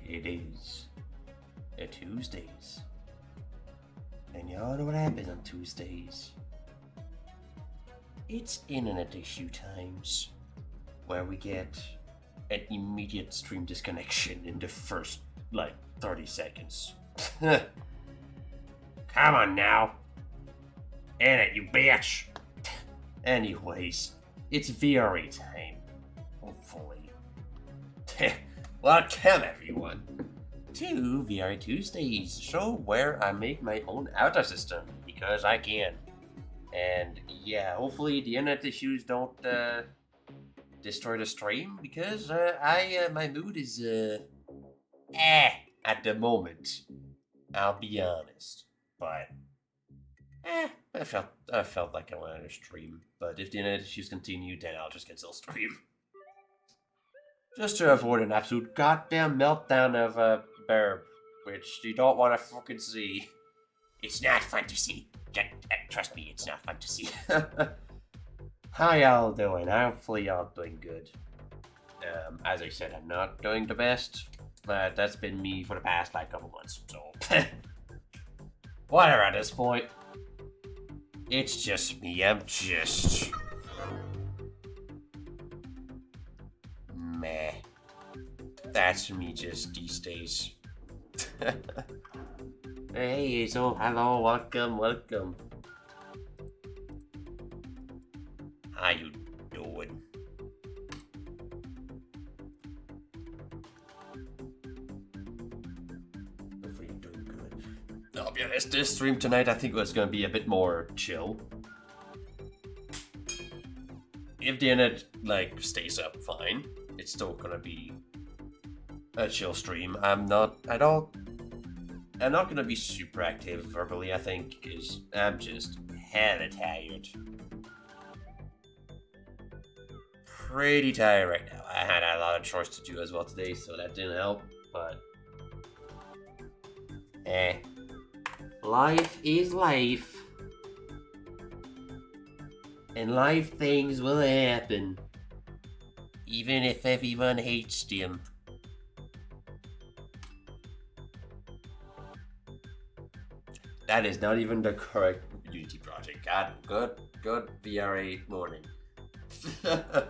It is a Tuesdays. And y'all know what happens on Tuesdays. It's internet issue times, where we get an immediate stream disconnection in the first, 30 seconds. Come on now. In it, you bitch. Anyways, it's VRA time. Hopefully. Welcome everyone to VRA Tuesdays, the show where I make my own avatar system because I can. And yeah, hopefully the internet issues don't destroy the stream because my mood is at the moment. I'll be honest, but I felt like I wanted to stream. But if the internet issues continue, then I'll just cancel stream. Just to avoid an absolute goddamn meltdown of a burb, which you don't want to fucking see. It's not fun to see. Trust me, it's not fun to see. How y'all doing? Hopefully y'all doing good. As I said, I'm not doing the best, but that's been me for the past couple months, so whatever at this point. It's just me. I'm just meh. That's me just these days. Hey, so hello, welcome. How you doing? Hopefully you're doing good. I'll be honest, this stream tonight I think was gonna be a bit more chill. If the internet stays up, fine. It's still gonna be a chill stream. I'm not gonna be super active verbally, I think, because I'm just hella tired. Pretty tired right now. I had a lot of chores to do as well today, so that didn't help, but life is life. And life things will happen. Even if everyone hates them. That is not even the correct Unity project. God, good VRA morning. Yeah,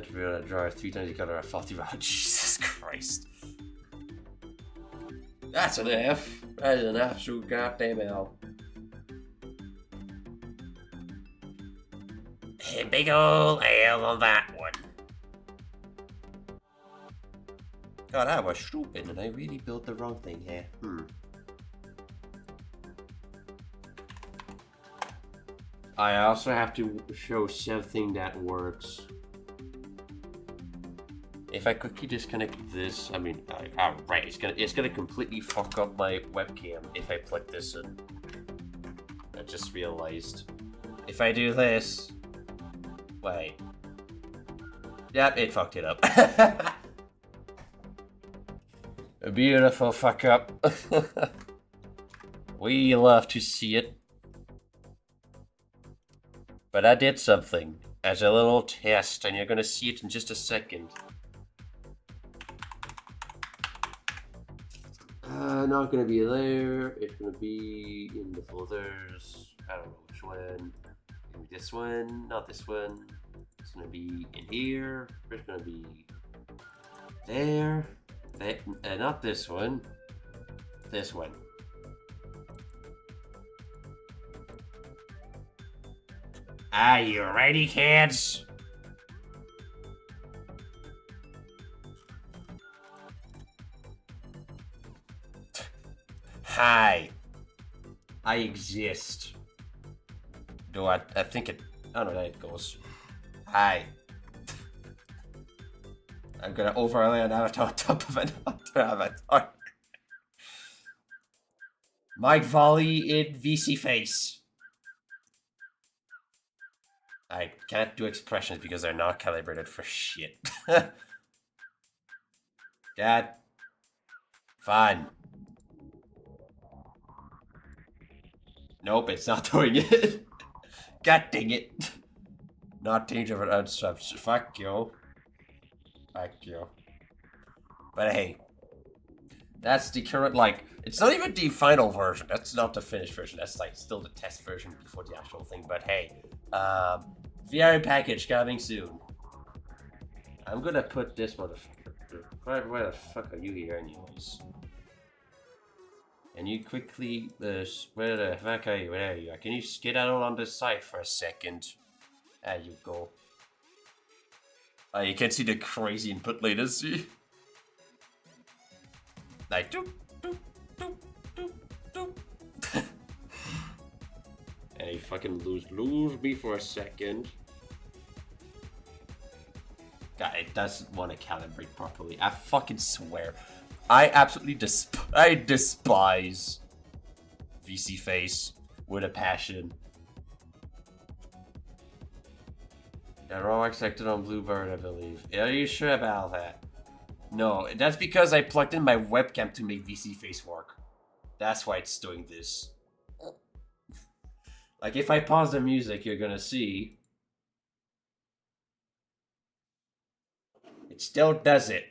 to be able to drive 3 times the color of faulty route. Jesus Christ. That's an F. That is an absolute goddamn L. A big ol' L on that one. God, I was stupid and I really built the wrong thing here. I also have to show something that works. If I quickly disconnect this, right, it's gonna completely fuck up my webcam if I plug this in. I just realized. If I do this, wait. Yep, it fucked it up. A beautiful fuck up. We love to see it. But I did something as a little test, and you're gonna see it in just a second. Not gonna be there. It's gonna be in the folders. I don't know which one. Maybe this one, not this one. It's gonna be in here. It's gonna be there. Not this one. This one. Are you ready, kids? Hi. I exist. Do I think it... I don't know how it goes. Hi. I'm gonna overlay an avatar on top of another avatar. Mike Volley in VC face. I can't do expressions because they're not calibrated for shit. Dad. Fine. Nope, it's not doing it. God dang it. Not danger of unsubs. Fuck you. Fuck you. But hey, that's the current, like, it's not even the final version. That's not the finished version. That's like still the test version before the actual thing. But hey, VRA package coming soon. I'm gonna put this motherfucker. Where the fuck are you here, anyways? And you quickly, where the fuck are you? Where are you? Can you get out on this side for a second? There you go. You can see the crazy input latency. Like, doop, doop, doop, doop, doop. And you fucking lose me for a second. God, it doesn't want to calibrate properly. I fucking swear. I absolutely despise VC Face with a passion. They're all expected on Bluebird, I believe. Are you sure about that? No, that's because I plugged in my webcam to make VC Face work. That's why it's doing this. Like, if I pause the music, you're gonna see. It still does it.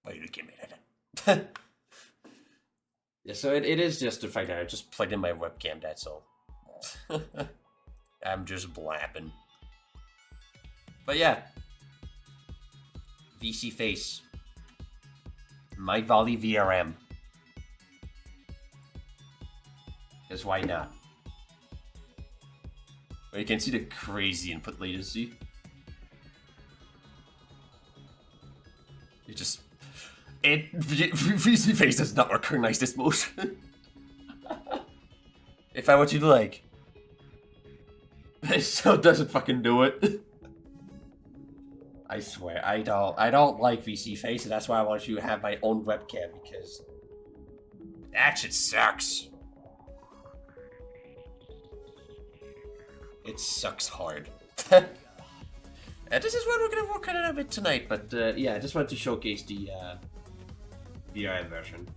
Wait a minute. Yeah, so it is just the fact that I just plugged in my webcam, that's all. I'm just blapping. But yeah. VC Face. My Volley VRM. Because why not? But you can see the crazy input latency. It just... VC Face does not recognize this motion. If I want you to like... It still doesn't fucking do it. I swear, I don't like VC Face, and that's why I want you to have my own webcam, because that shit sucks. It sucks hard. And this is what we're gonna work on a bit tonight, but yeah, I just wanted to showcase the VRA version.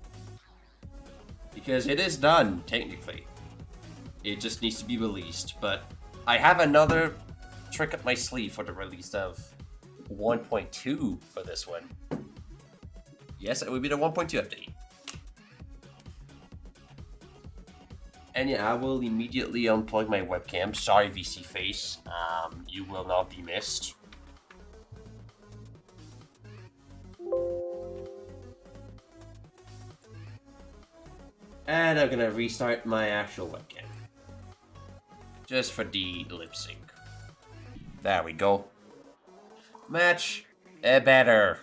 Because it is done, technically. It just needs to be released, but I have another trick up my sleeve for the release of 1.2 for this one. Yes, it would be the 1.2 update. And yeah, I will immediately unplug my webcam. Sorry, VC Face. You will not be missed. And I'm gonna restart my actual webcam. Just for the lip sync. There we go. Much better.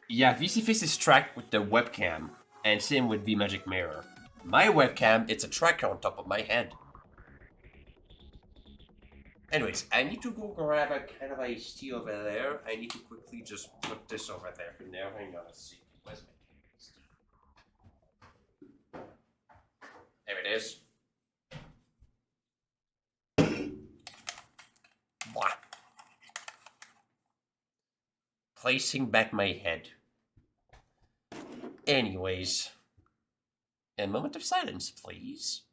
Yeah, VC Face is tracked with the webcam, and same with VMagic Mirror. My webcam, it's a tracker on top of my head. Anyways, I need to go grab a kind of iced tea over there. I need to quickly just put this over there for now. Hang on a second. Where's my tea? There it is. Blah. Placing back my head. Anyways, a moment of silence, please.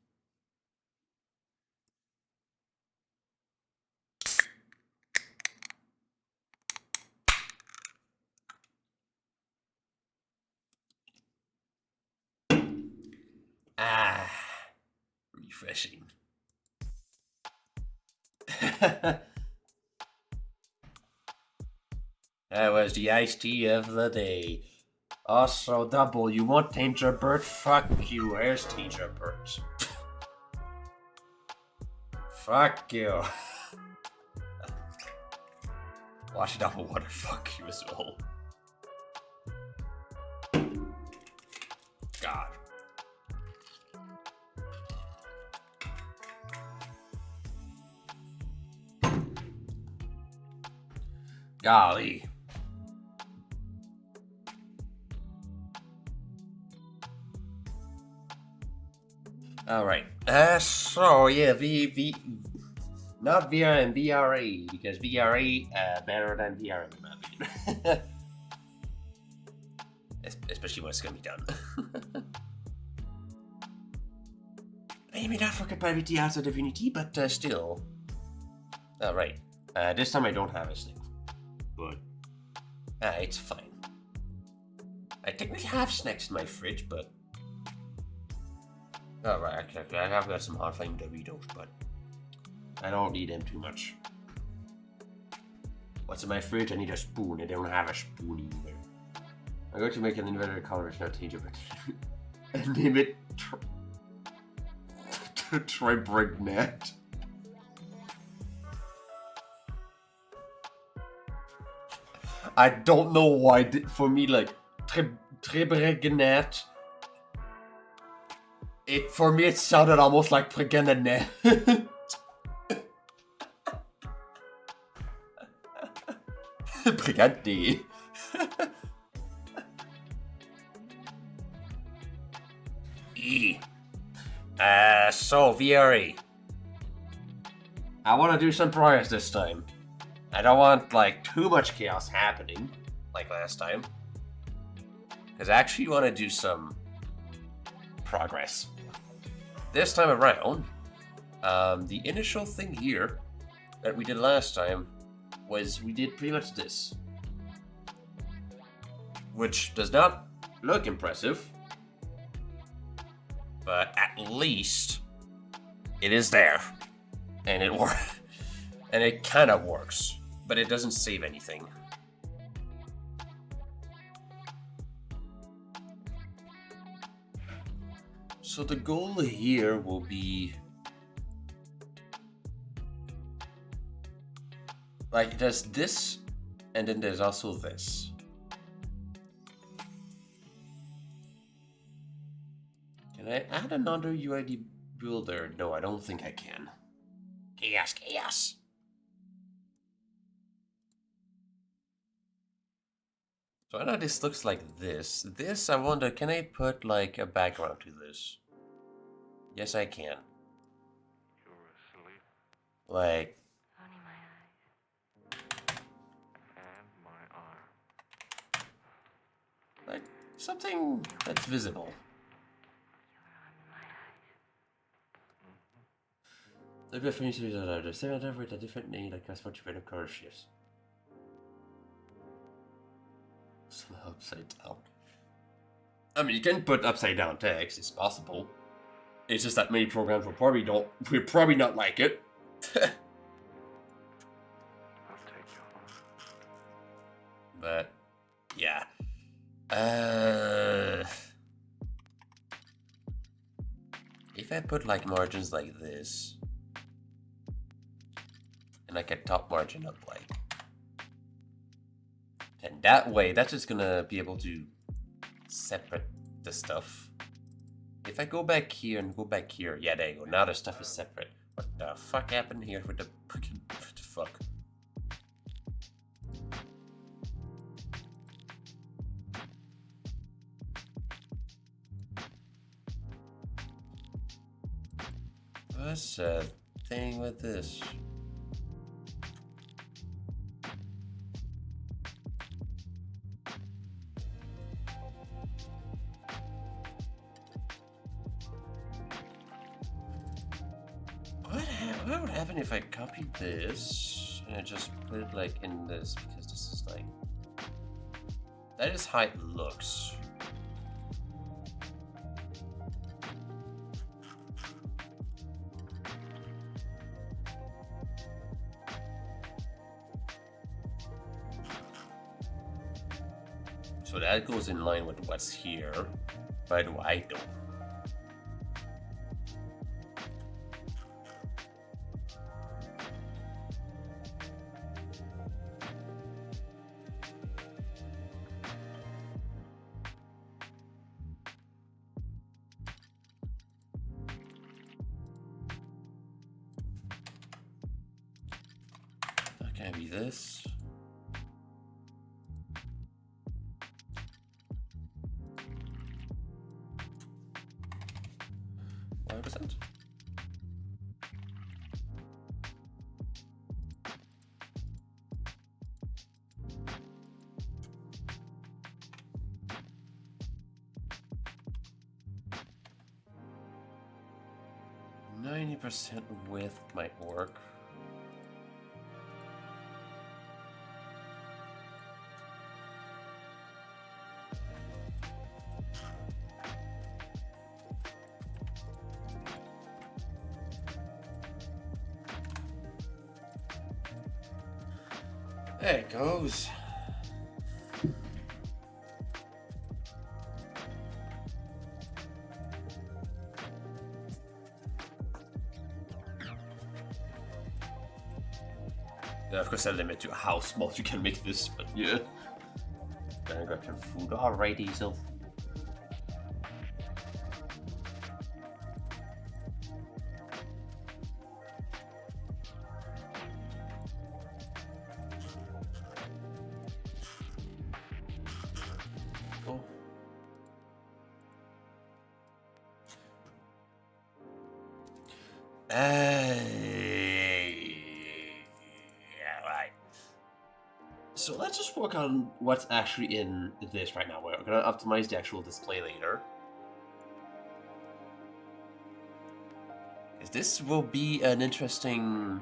Ah, refreshing. That was the iced tea of the day. Also, double, you want Danger Bird? Fuck you, where's Danger Bird? Fuck you. Wash it up with water, fuck you as well. God. Golly. Alright. So yeah, not VRA and VRA, because VRA better than VRA in my opinion. Especially when it's gonna be done. Maybe not for compatibility outside of Unity, but still. Oh, right. This time I don't have a snake. But it's fine. I technically have snacks in my fridge, but... Oh, right, okay, I have got some hot flame Doritos, but I don't need them too much. What's in my fridge? I need a spoon. I don't have a spoon either. I'm going to make an inverted color, it's not tangible. And name it... Tribrignet. I don't know why, for me, like, Tribrignet, for me it sounded almost like Brigandnet. Brigante. So VRA. I want to do some progress this time. I don't want, like, too much chaos happening, like last time. Because I actually want to do some progress. This time around, the initial thing here that we did last time was we did pretty much this. Which does not look impressive, but at least it is there. And it works. And it kind of works, but it doesn't save anything. So the goal here will be... like, there's this, and then there's also this. Can I add another UID builder? No, I don't think I can. Chaos. So I know this looks like this. This, I wonder, can I put like a background to this? Yes, I can. You're asleep. Like... Only my eyes. And my arm. like something that's visible. You're on my eyes. The difference is that the same letter with a different name that corresponds to random color shifts. Somehow upside down. I mean, you can put upside down text, it's possible. It's just that many programs will probably not like it. I'll take you home. But, yeah. If I put like margins like this, and like a top margin of like, and that way, that's just gonna be able to separate the stuff. If I go back here and go back here, yeah, there you go. Now the stuff is separate. What the fuck happened here with the freaking, what the fuck? What's the thing with this? What would happen if I copied this and I just put it like in this, because this is like, that is how it looks. So that goes in line with what's here, but I don't. That can be this. %. 90% width might work. There it goes. Yeah, of course, I limit to how small you can make this, but yeah. Gonna grab some food. Alrighty, so. Oh. Yeah, right. So let's just work on what's actually in this right now. We're gonna optimize the actual display later. Because this will be an interesting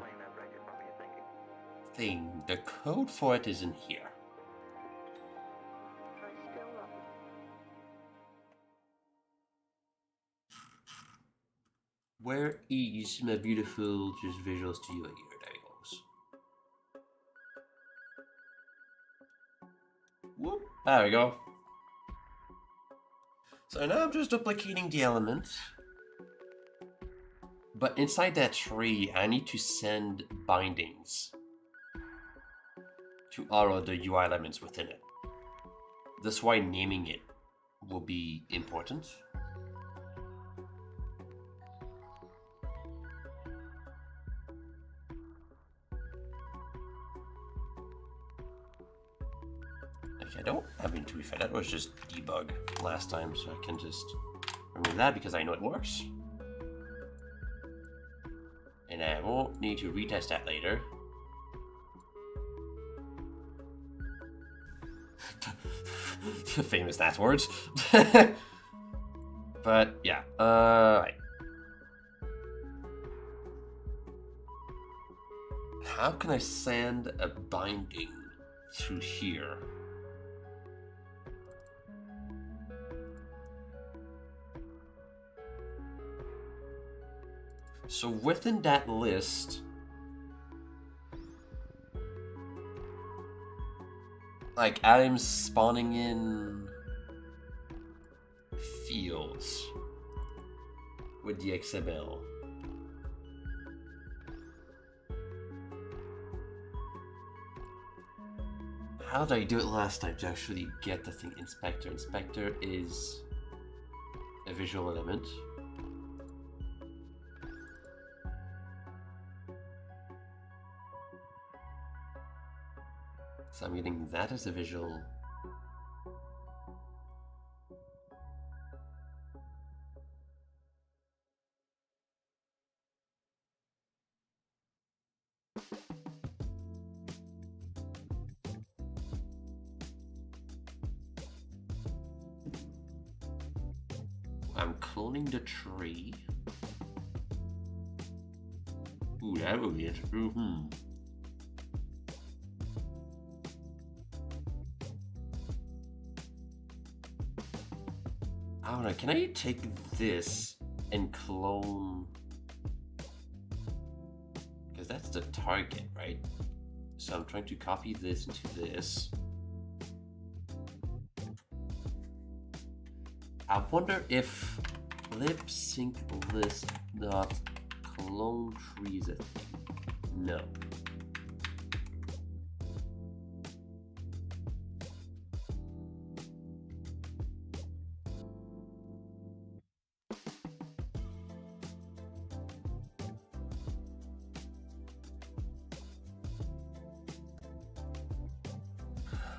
thing. The code for it is in here. Where is my beautiful just Visual Studio here? There it goes. Whoop. There we go. So now I'm just duplicating the element. But inside that tree, I need to send bindings to all of the UI elements within it. That's why naming it will be important. I mean, to be fair, that was just debug last time, so I can just remove that because I know it works. And I won't need to retest that later. Famous last words. But yeah, right. How can I send a binding through here? So within that list, like I'm spawning in fields with the XML. How did I do it last time to actually get the thing? Inspector. Inspector is a visual element. So I'm getting that as a visual. I'm cloning the tree. Ooh, that would be interesting. I don't know, can I take this and clone? Because that's the target, right? So I'm trying to copy this into this. I wonder if lip sync list not clone trees a thing. No.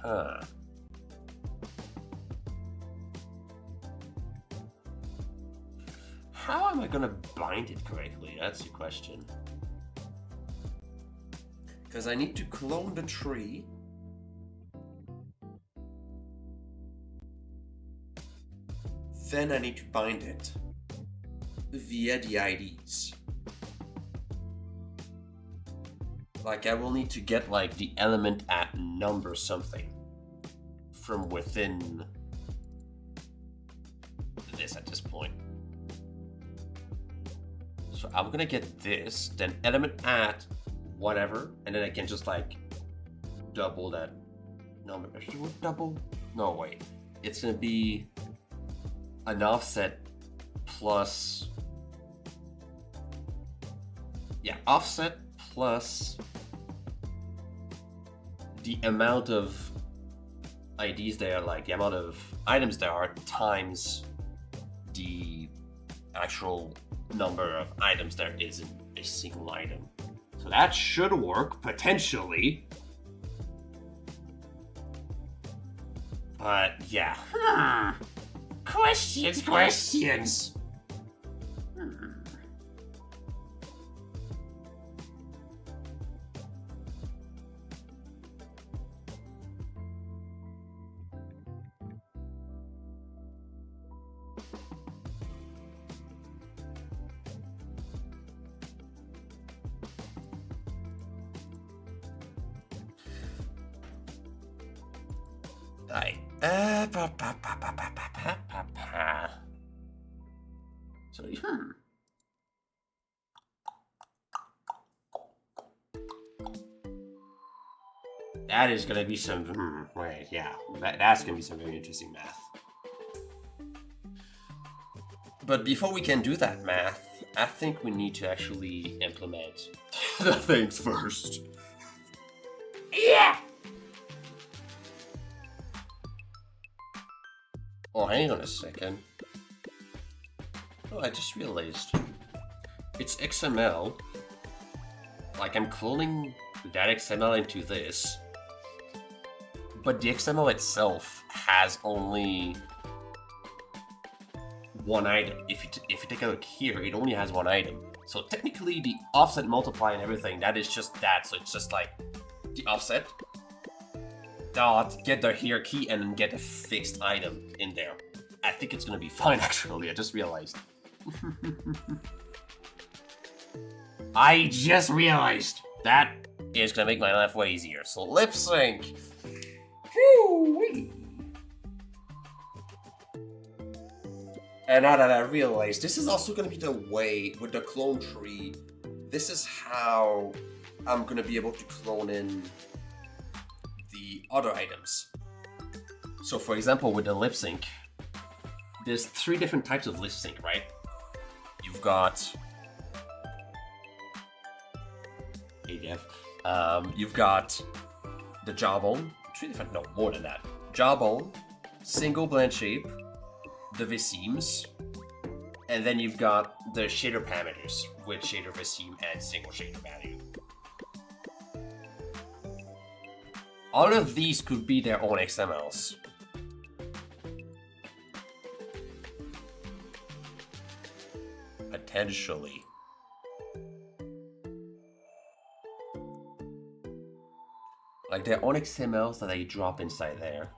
Huh. How am I gonna bind it correctly? That's the question. Because I need to clone the tree. Then I need to bind it via the IDs. Like, I will need to get, like, the element at number something from within this at this point. So I'm gonna get this, then element at whatever, and then I can just, like, double that number. Double? No, wait. It's gonna be an offset plus... Yeah, offset plus the amount of IDs there, like the amount of items there are, times the actual number of items there is in a single item. So that should work, potentially. But yeah. Questions. Right. So, That is gonna be some. Wait, yeah. That's gonna be some very interesting math. But before we can do that math, I think we need to actually implement the things first. Yeah! Oh, hang on a second. Oh, I just realized. It's XML. Like, I'm cloning that XML into this. But the XML itself has only one item. If you take a look here, it only has one item. So technically, the offset multiply and everything, that is just that. So it's just like the offset dot get the here key and then get a fixed item in there. I think it's gonna be fine. Actually, I just realized. I just realized that is gonna make my life way easier. So lip sync. Woo-wee. And now that I realize, this is also going to be the way with the clone tree. This is how I'm going to be able to clone in the other items. So for example, with the lip sync, there's 3 different types of lip sync, right? You've got ADF. You've got the jawbone. 3 different, no, more than that. Jawbone, single blend shape, the V-seams, and then you've got the shader parameters with shader V-seam and single shader value. All of these could be their own XMLs. Potentially. Like their own XMLs that they drop inside there.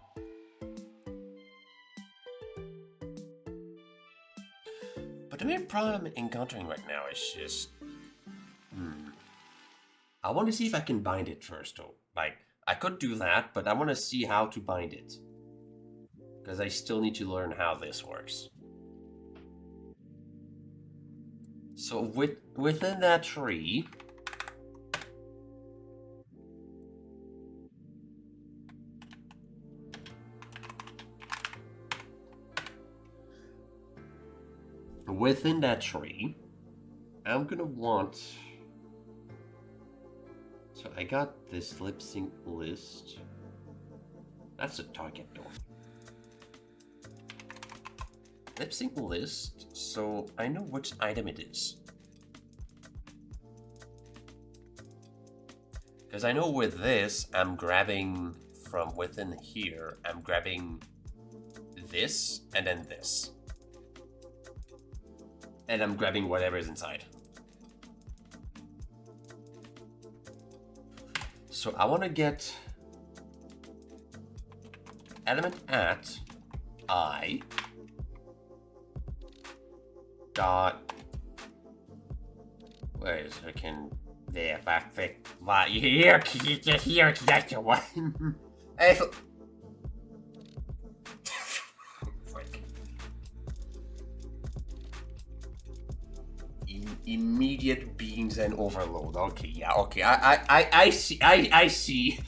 But the main problem I'm encountering right now is just... I want to see if I can bind it first though. Like, I could do that, but I want to see how to bind it. Because I still need to learn how this works. So within that tree... Within that tree, I'm gonna want... So I got this lip sync list. That's a target door. Lip sync list, so I know which item it is. Because I know with this, I'm grabbing from within here, I'm grabbing this and then this. And I'm grabbing whatever is inside. So I want to get element at I dot, where is it? There, perfect. Why, here, that's the one. I Immediate beans and overload. Okay, yeah, okay. I see. I see.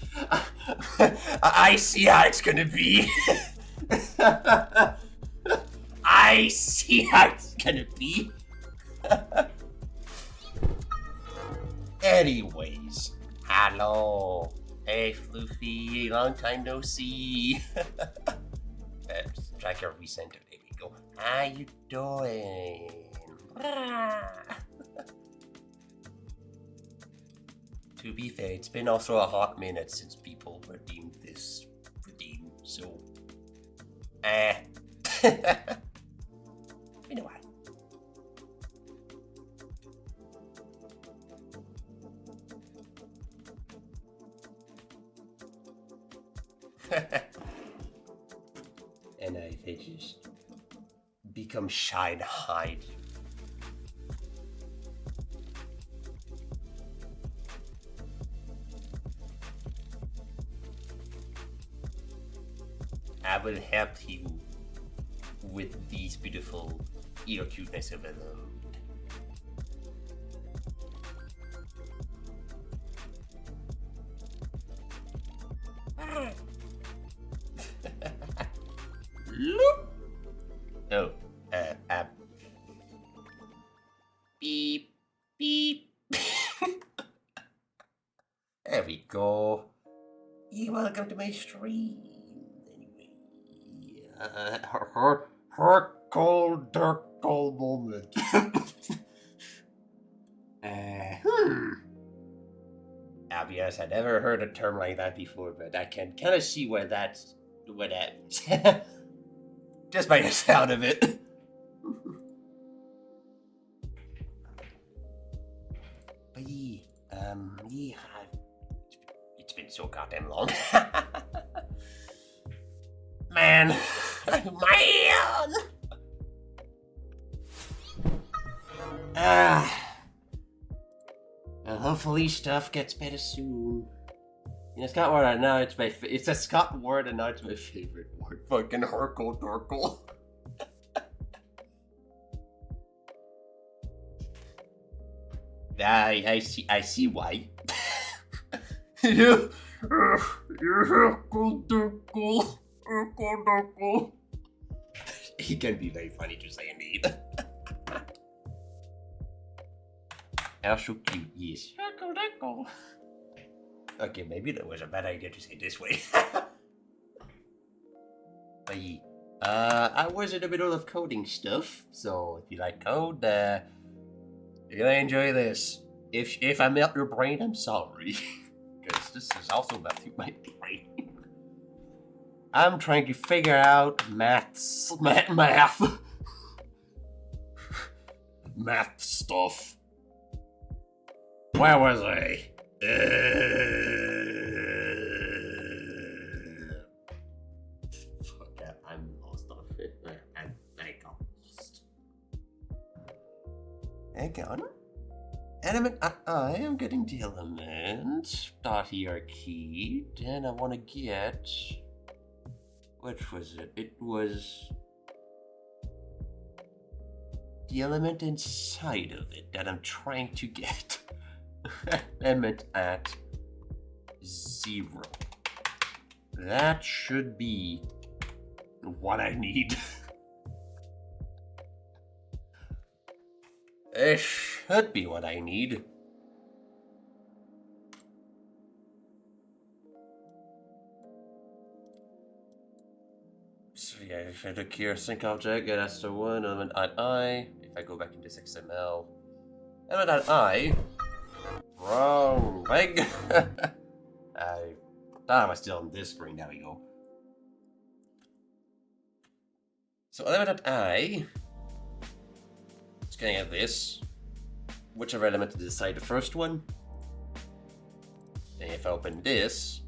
I see how it's gonna be. I see how it's gonna be. Anyways, hello. Hey, Floofy. Long time no see. Tracker recenter. There we go. How you doing? To be fair, it's been also a hot minute since people redeemed this redeem, so been a while. And they just become shy and hide. I will help you with these beautiful ear cuteness overload. Loop. Oh, beep, beep. There we go. You're welcome to my stream. Her cold, dark, cold moment. I'll be honest, I never heard a term like that before, but I can kind of see where that just by the sound of it. But yeah, it's been so goddamn long. Man. Well, hopefully stuff gets better soon. You know, Scott word, now it's it's a Scott word, and now it's my favorite word. Fucking Herkle Dorkle. I see why. You're Herkle Dorkle. He can be very funny to say indeed. How so cute, yes. Okay, maybe that was a bad idea to say it this way. But yeah, I was in the middle of coding stuff, so if you like code, you're gonna enjoy this. If I melt your brain, I'm sorry. Because this is also melting my brain. I'm trying to figure out math stuff. Where was I? Fuck that, I'm lost off it. I got lost. Hang on. Element, I am getting the element. Dot here key. Then I want to get... Which was it? It was the element inside of it that I'm trying to get. Element at 0. That should be what I need. It should be what I need. So yeah, if I look here, sync object, get that's the one, element at I. If I go back into this XML, element at I. Wrong leg. I thought I was still on this screen. There we go. So element at I. It's gonna have this. Whichever element to decide the first one. Then if I open this.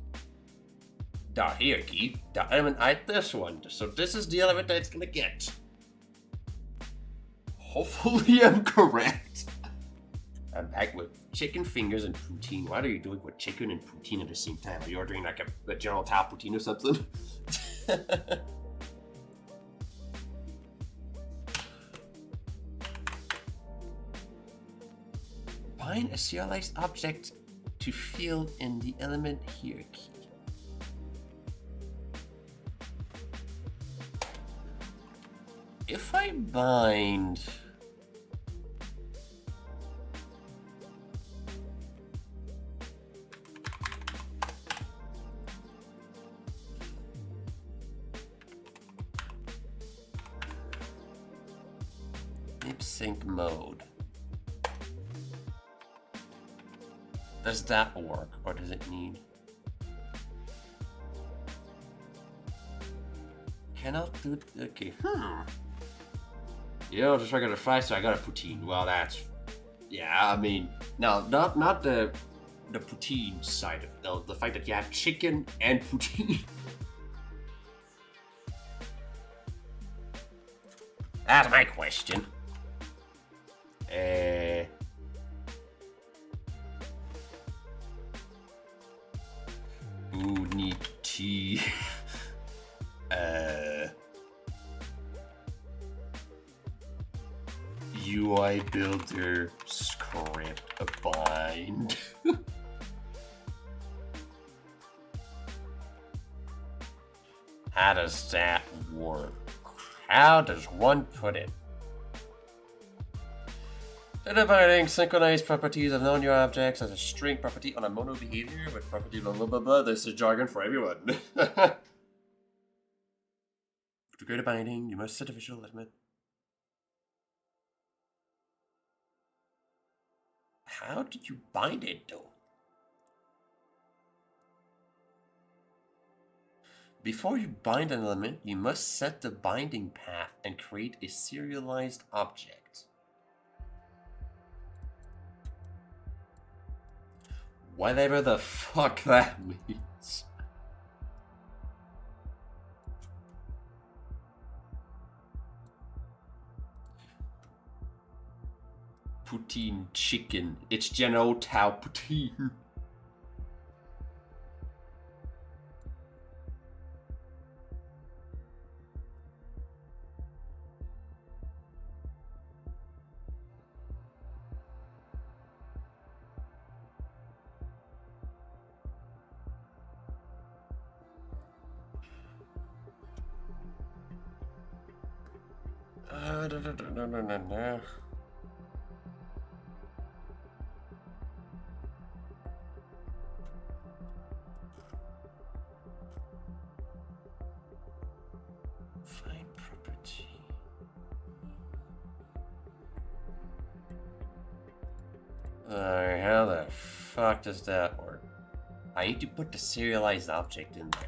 Dot here key, dot element at this one. So this is the element that it's gonna get. Hopefully I'm correct. I'm back with chicken fingers and poutine. What are you doing with chicken and poutine at the same time? Are you ordering like a General Tao poutine or something? Bind a serialized object to field in the element hierarchy. If I bind... lip sync mode. Does that work, or does it need? Cannot do. Okay. You know, just regular fries, so I got a poutine. Well, that's. Yeah, I mean, no, not the poutine side of it. The fact that you have chicken and poutine. That's my question. Unity. UI builder script bind. How does that work? How does one put it? Identifying synchronized properties of known UI objects as a string property on a mono behavior with property blah blah blah blah. This is jargon for everyone. To create a binding, you must set a visual element. How did you bind it though? Before you bind an element, you must set the binding path and create a serialized object. Whatever the fuck that means. Poutine chicken. It's General Tao poutine. No. Find property. How the fuck does that work? I need to put the serialized object in there.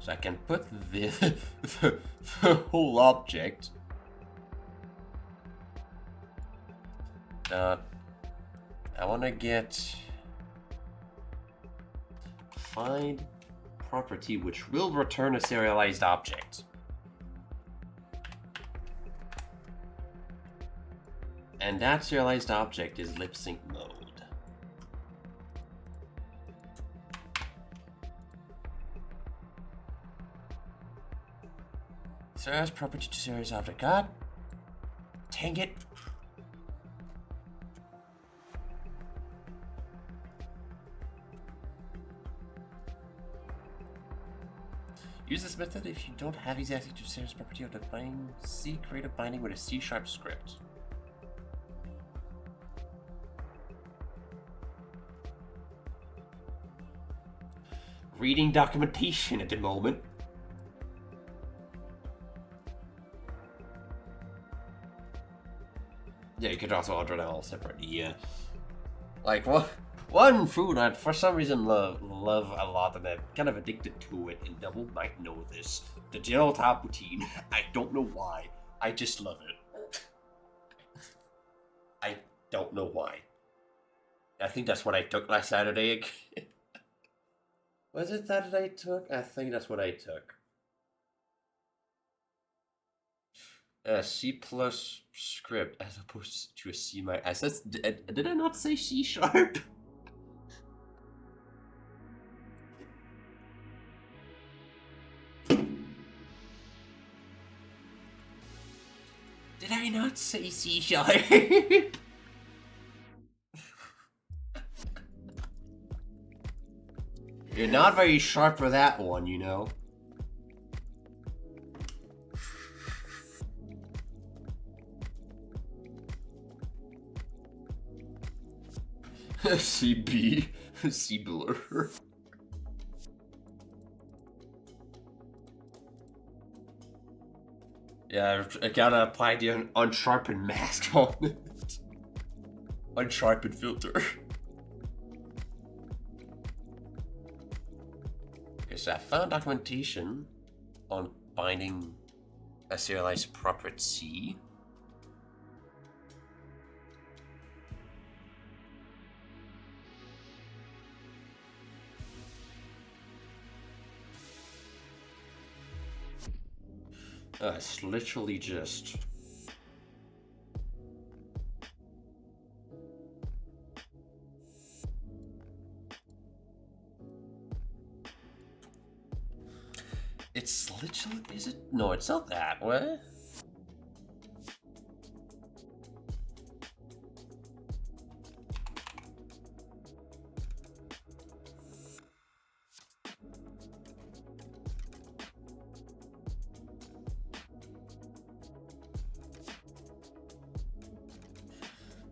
So I can put the whole object. I want to get find property which will return a serialized object. And that serialized object is lip sync mode. Serialized property to serialized object. God dang it. Use this method if you don't have easy access to serialized property of the binding. C, create a binding with a C# script. Reading documentation at the moment. Yeah, you could also order that all separately, yeah. Like, one food I, for some reason, love a lot, and I'm kind of addicted to it, and Double might know this. The General Tao poutine. I don't know why. I just love it. I don't know why. I think that's what I took last Saturday. Was it that I took? I think that's what I took. C plus script as opposed to a C minus. Did I not say C sharp? Did I not say C sharp? You're not very sharp for that one, you know. CB, C-blur. Yeah, I gotta apply the unsharpened mask on it. Unsharpened filter. Okay, so I found documentation on binding a serialized property. It's literally just... It's literally... Is it? No, it's not that way.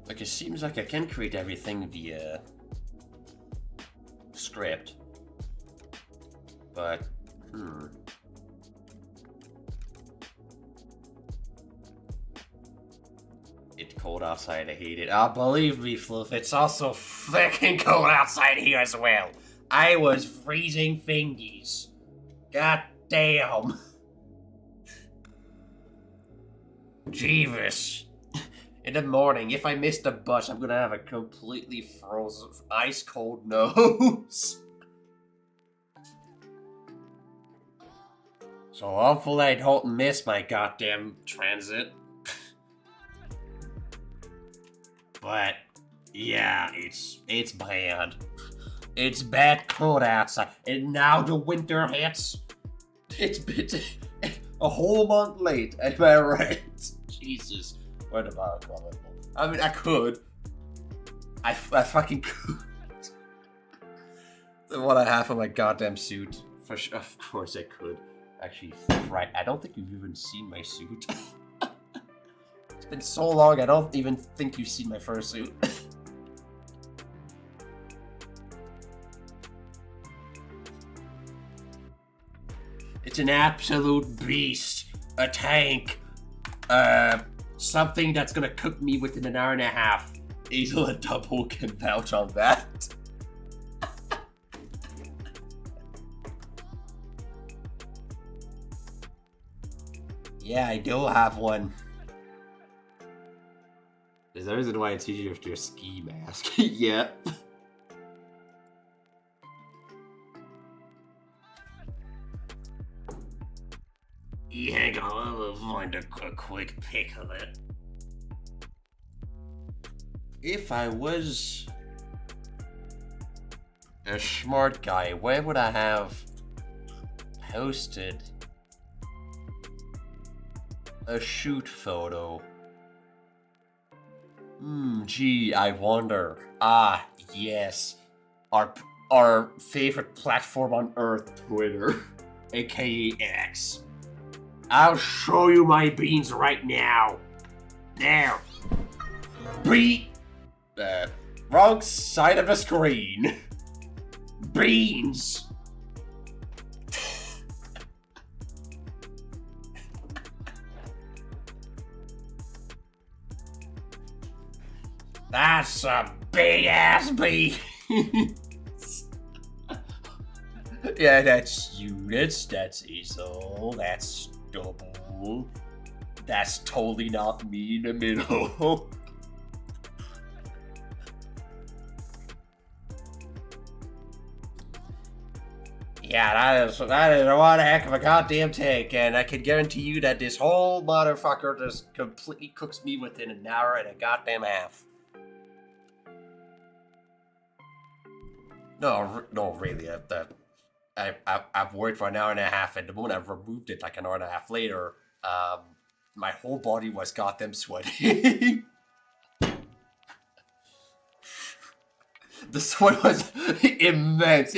Like, it seems like I can create everything via script, but It's cold outside, I hate it. Ah, believe me, Fluff, it's also fucking cold outside here as well. I was freezing fingies. God damn. Jeeves. In the morning, if I miss the bus, I'm gonna have a completely frozen, ice cold nose. So hopefully I don't miss my goddamn transit. But yeah, it's bad. It's bad cold outside, and now the winter hits. It's been a whole month late. Am I right? Jesus. What about it? I mean, I could. I fucking could. What I have for my goddamn suit. For sure, of course I could. Actually, right. I don't think you've even seen my suit. It's been so long, I don't even think you've seen my fursuit. It's an absolute beast. A tank. Something that's gonna cook me within an hour and a half. Hazel and Double can vouch on that. Yeah, I do have one. There's a reason why it's easier with your ski mask. Yeah. Yeah, hang on, I'll find a quick pic of it. If I was a smart guy, where would I have posted a shoot photo? Gee, I wonder. Ah, yes. Our favorite platform on Earth, Twitter, aka X. I'll show you my beans right now. There. Wrong side of the screen. Beans. That's a big ass bean. Yeah, that's units, that's Hazel, that's Double. That's totally not me in the middle. Yeah, that is one heck of a goddamn take, and I can guarantee you that this whole motherfucker just completely cooks me within an hour and a goddamn half. No, really. I've worked for an hour and a half, and the moment I removed it, like an hour and a half later, my whole body was goddamn sweaty. The sweat was immense.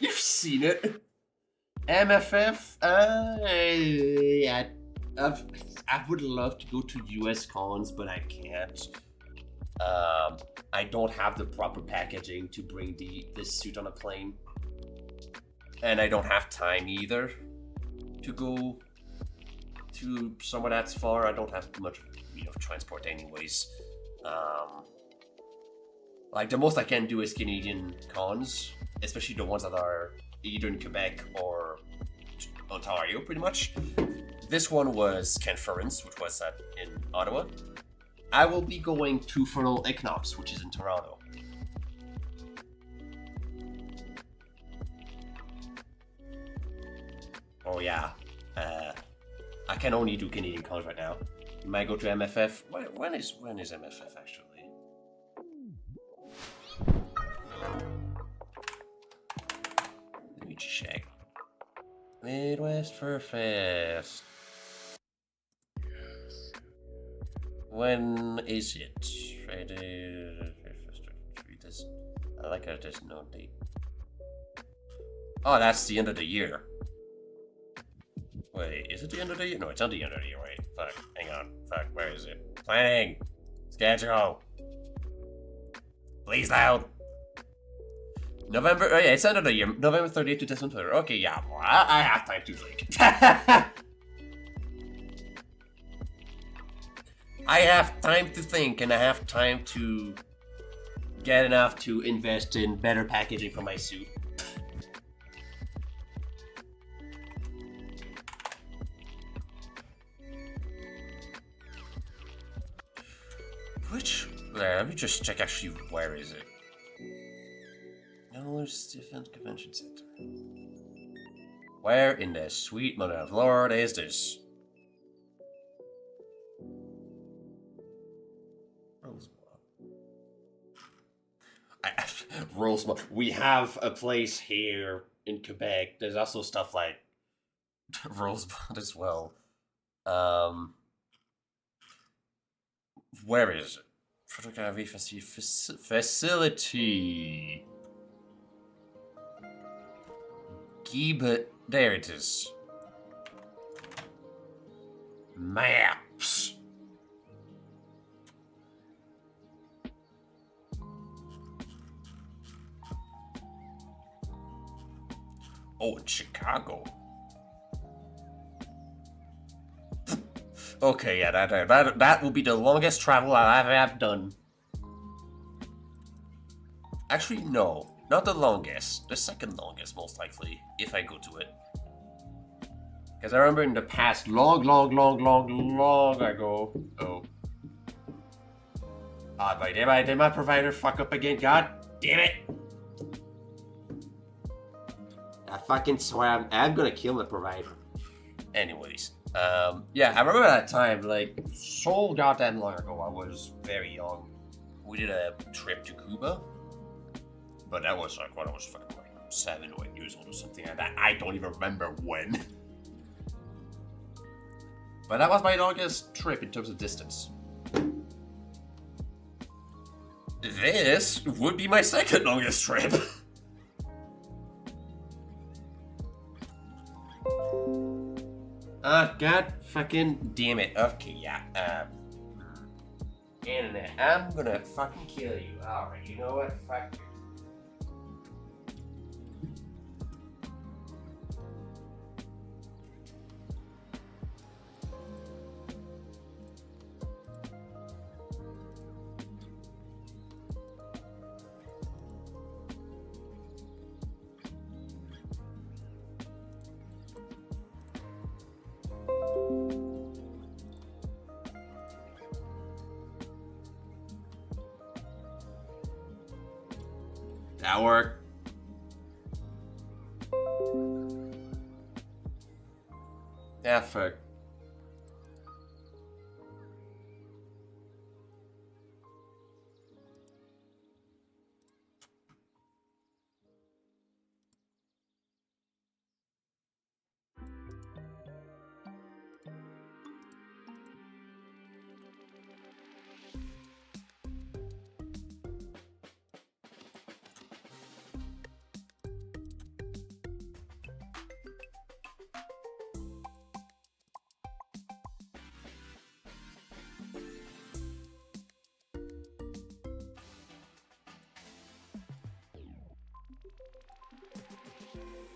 You've seen it. MFF, yeah, I would love to go to US cons, but I can't. I don't have the proper packaging to bring this suit on a plane. And I don't have time either to go to somewhere that's far. I don't have much, transport anyways. Like, the most I can do is Canadian cons, especially the ones that are either in Quebec or Ontario, pretty much. This one was Conference, which was in Ottawa. I will be going to Fernal Equinox, which is in Toronto. Oh yeah, I can only do Canadian cons right now. Might go to MFF. When is MFF actually? Let me check. Midwest Fur Fest. When is it? Friday. I like how there's no date. Oh, that's the end of the year. Wait, is it the end of the year? No, it's not the end of the year. Wait, fuck. Hang on. Fuck, where is it? Planning! Schedule! Please loud! November, oh yeah, it's end of the year. November 30th, 2020. Okay, yeah, well, I have time to think. I have time to think, and I have time to get enough to invest in better packaging for my suit. Let me just check actually, where is it? No, Stephen Convention Center. Where in the sweet mother of Lord is this? Rosemont. We have a place here in Quebec. There's also stuff like Rosemont as well. Where is it? Photography facility. But there it is. Maps. Oh, in Chicago. Okay, yeah, that will be the longest travel I've ever done. Actually, no. Not the longest. The second longest, most likely, if I go to it. Because I remember in the past, long ago. Oh. Ah, did my provider fuck up again? God damn it! I fucking swear I'm gonna kill my provider. Anyways. Yeah, I remember that time, like, so goddamn long ago. I was very young. We did a trip to Cuba. But that was like when I was fucking like 7 or 8 years old or something like that. I don't even remember when. But that was my longest trip in terms of distance. This would be my second longest trip. God fucking damn it. Okay, yeah. Internet, I'm gonna fucking kill you. Alright, you know what? Fuck you. That worked. Yeah, fuck.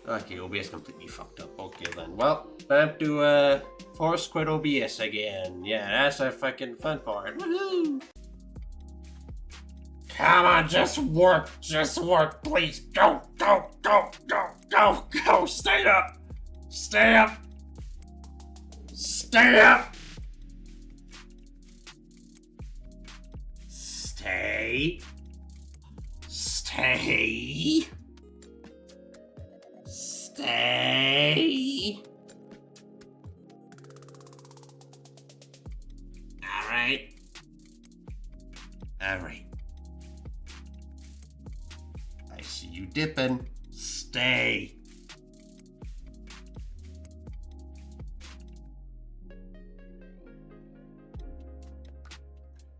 Okay, OBS completely fucked up. Okay then. Well, time to force quit OBS again. Yeah, that's a fucking fun for it. Woohoo! Come on, just work, please. Go, go, go, go, go, go. Stay up. Stay up. Stay up. Stay. Stay. Stay. Alright. Alright. I see you dipping. Stay.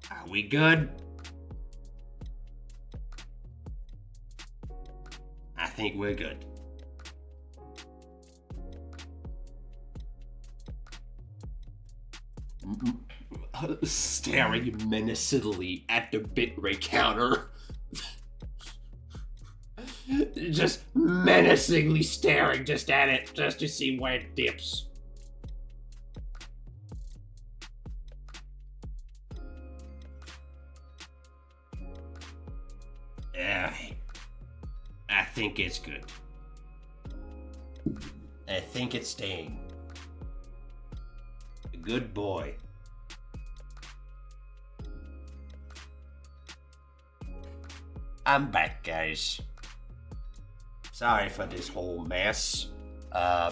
Are we good? I think we're good. Staring menacingly at the bitrate counter. Just menacingly staring just at it, just to see where it dips. Yeah, I think it's good. I think it's staying. A good boy. I'm back, guys. Sorry for this whole mess.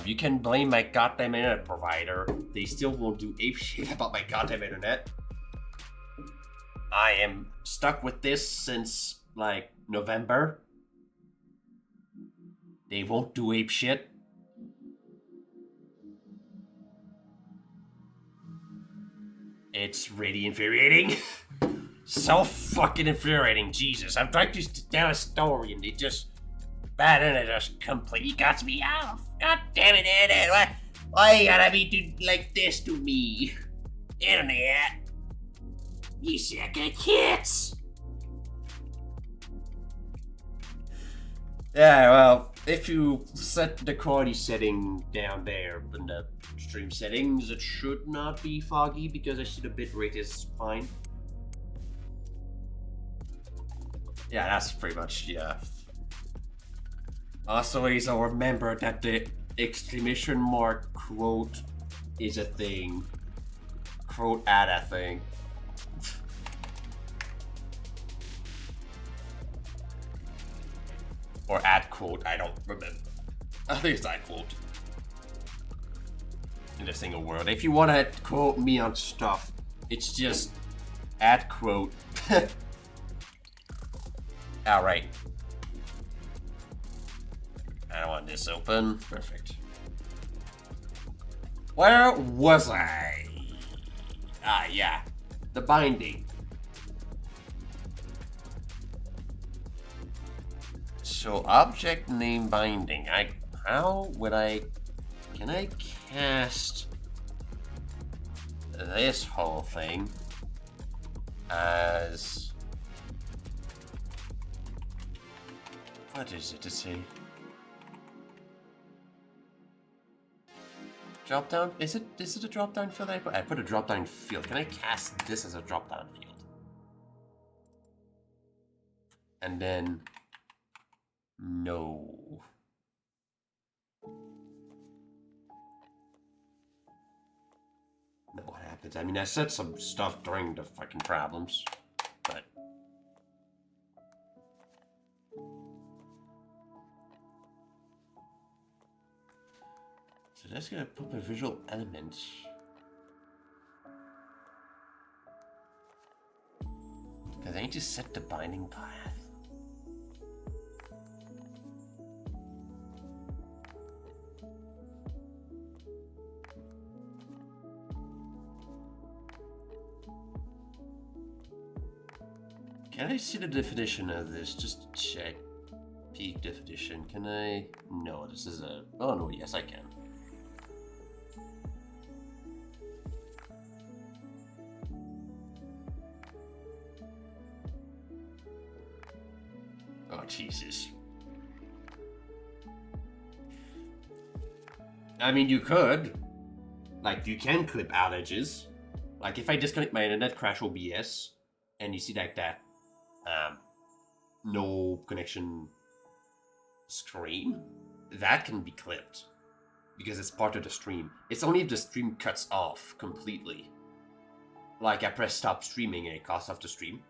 You can blame my goddamn internet provider. They still won't do ape shit about my goddamn internet. I am stuck with this since, like, November. They won't do ape shit. It's really infuriating. So fucking infuriating, Jesus. I'm trying to tell a story and it just... Bad internet just completely cuts me off. God damn it, internet. Why you gotta be like this to me? Internet. You suck at kids. Yeah, well, if you set the quality setting down there in the stream settings, it should not be foggy because I see the bitrate is fine. Yeah, that's pretty much, yeah. Also, I'll remember that the exclamation mark quote is a thing. Quote at a thing. Or at quote, I don't remember. I think it's at quote. In a single word. If you want to quote me on stuff, it's just at quote. Alright. I don't want this open. Perfect. Where was I? Ah, yeah. The binding. So object name binding. How would I... Can I cast this whole thing as... What is it to say? Drop down? Is it a drop down field? I put a drop down field. Can I cast this as a drop down field? And then no. No, what happens? I mean, I said some stuff during the fucking problems, but So that's gonna put a visual element. Because I need to set the binding path. Can I see the definition of this? Just check. Peak definition. Can I? No, this is a. Oh no, yes, I can. Oh, Jesus. I mean, you could. Like, you can clip outages. Like, if I disconnect my internet, crash OBS, and you see like that, no connection screen, that can be clipped. Because it's part of the stream. It's only if the stream cuts off completely. Like, I press stop streaming and it cuts off the stream.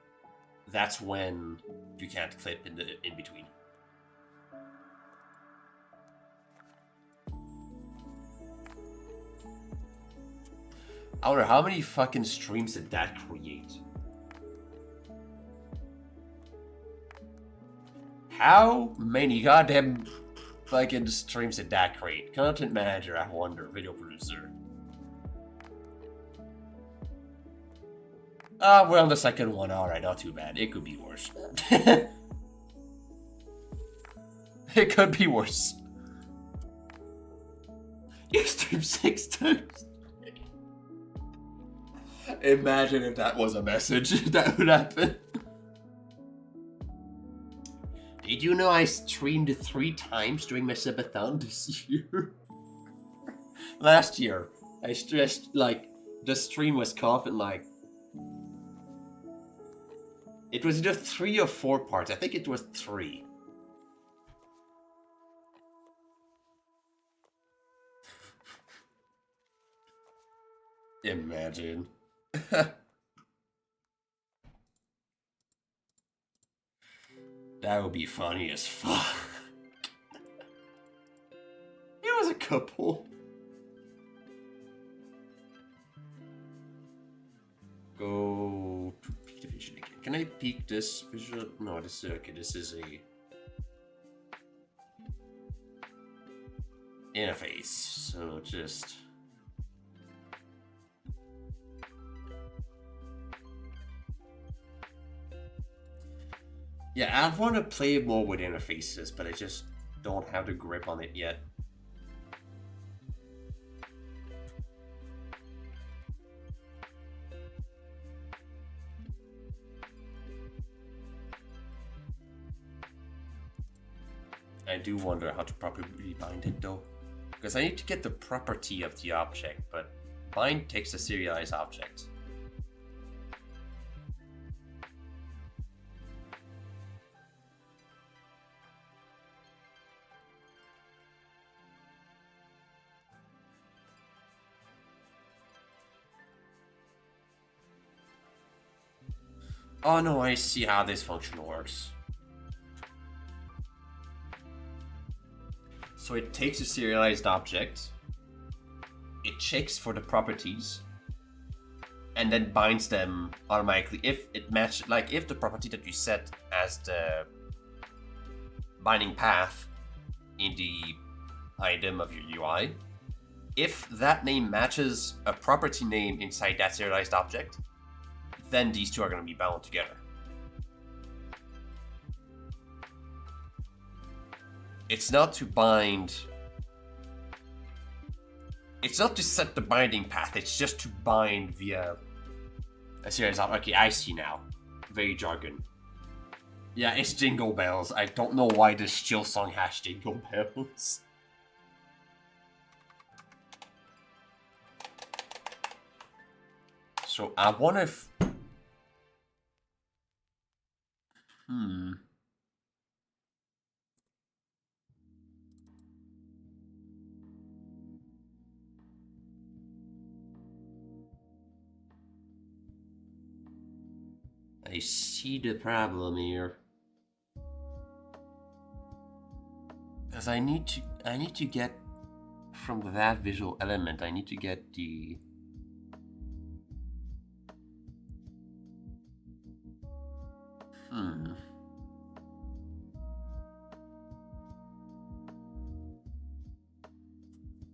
That's when you can't clip in between. I wonder how many fucking streams did that create? How many goddamn fucking streams did that create? Content manager, I wonder. Video producer. We're on the second one. Alright, not too bad. It could be worse. It could be worse. You stream 6 times. Imagine if that was a message that would happen. Did you know I streamed 3 times during my subathon this year? Last year, I stressed, like, the stream was coughing, like... It was either 3 or 4 parts. I think it was 3. Imagine. That would be funny as fuck. It was a couple. Go to peak division again. Can I peek this visual? No, this is okay. This is a interface. So just. Yeah, I want to play more with interfaces, but I just don't have the grip on it yet. I do wonder how to properly bind it though. Because I need to get the property of the object, but bind takes a serialized object. Oh no, I see how this function works. So it takes a serialized object, it checks for the properties, and then binds them automatically if it matches, like if the property that you set as the binding path in the item of your UI, if that name matches a property name inside that serialized object, then these two are going to be bound together. It's not to bind... It's not to set the binding path, it's just to bind via a serialized object. Okay, I see now. Very jargon. Yeah, it's Jingle Bells. I don't know why this chill song has Jingle Bells. So I wonder if... I see the problem here. Because I need to get from that visual element, I need to get the...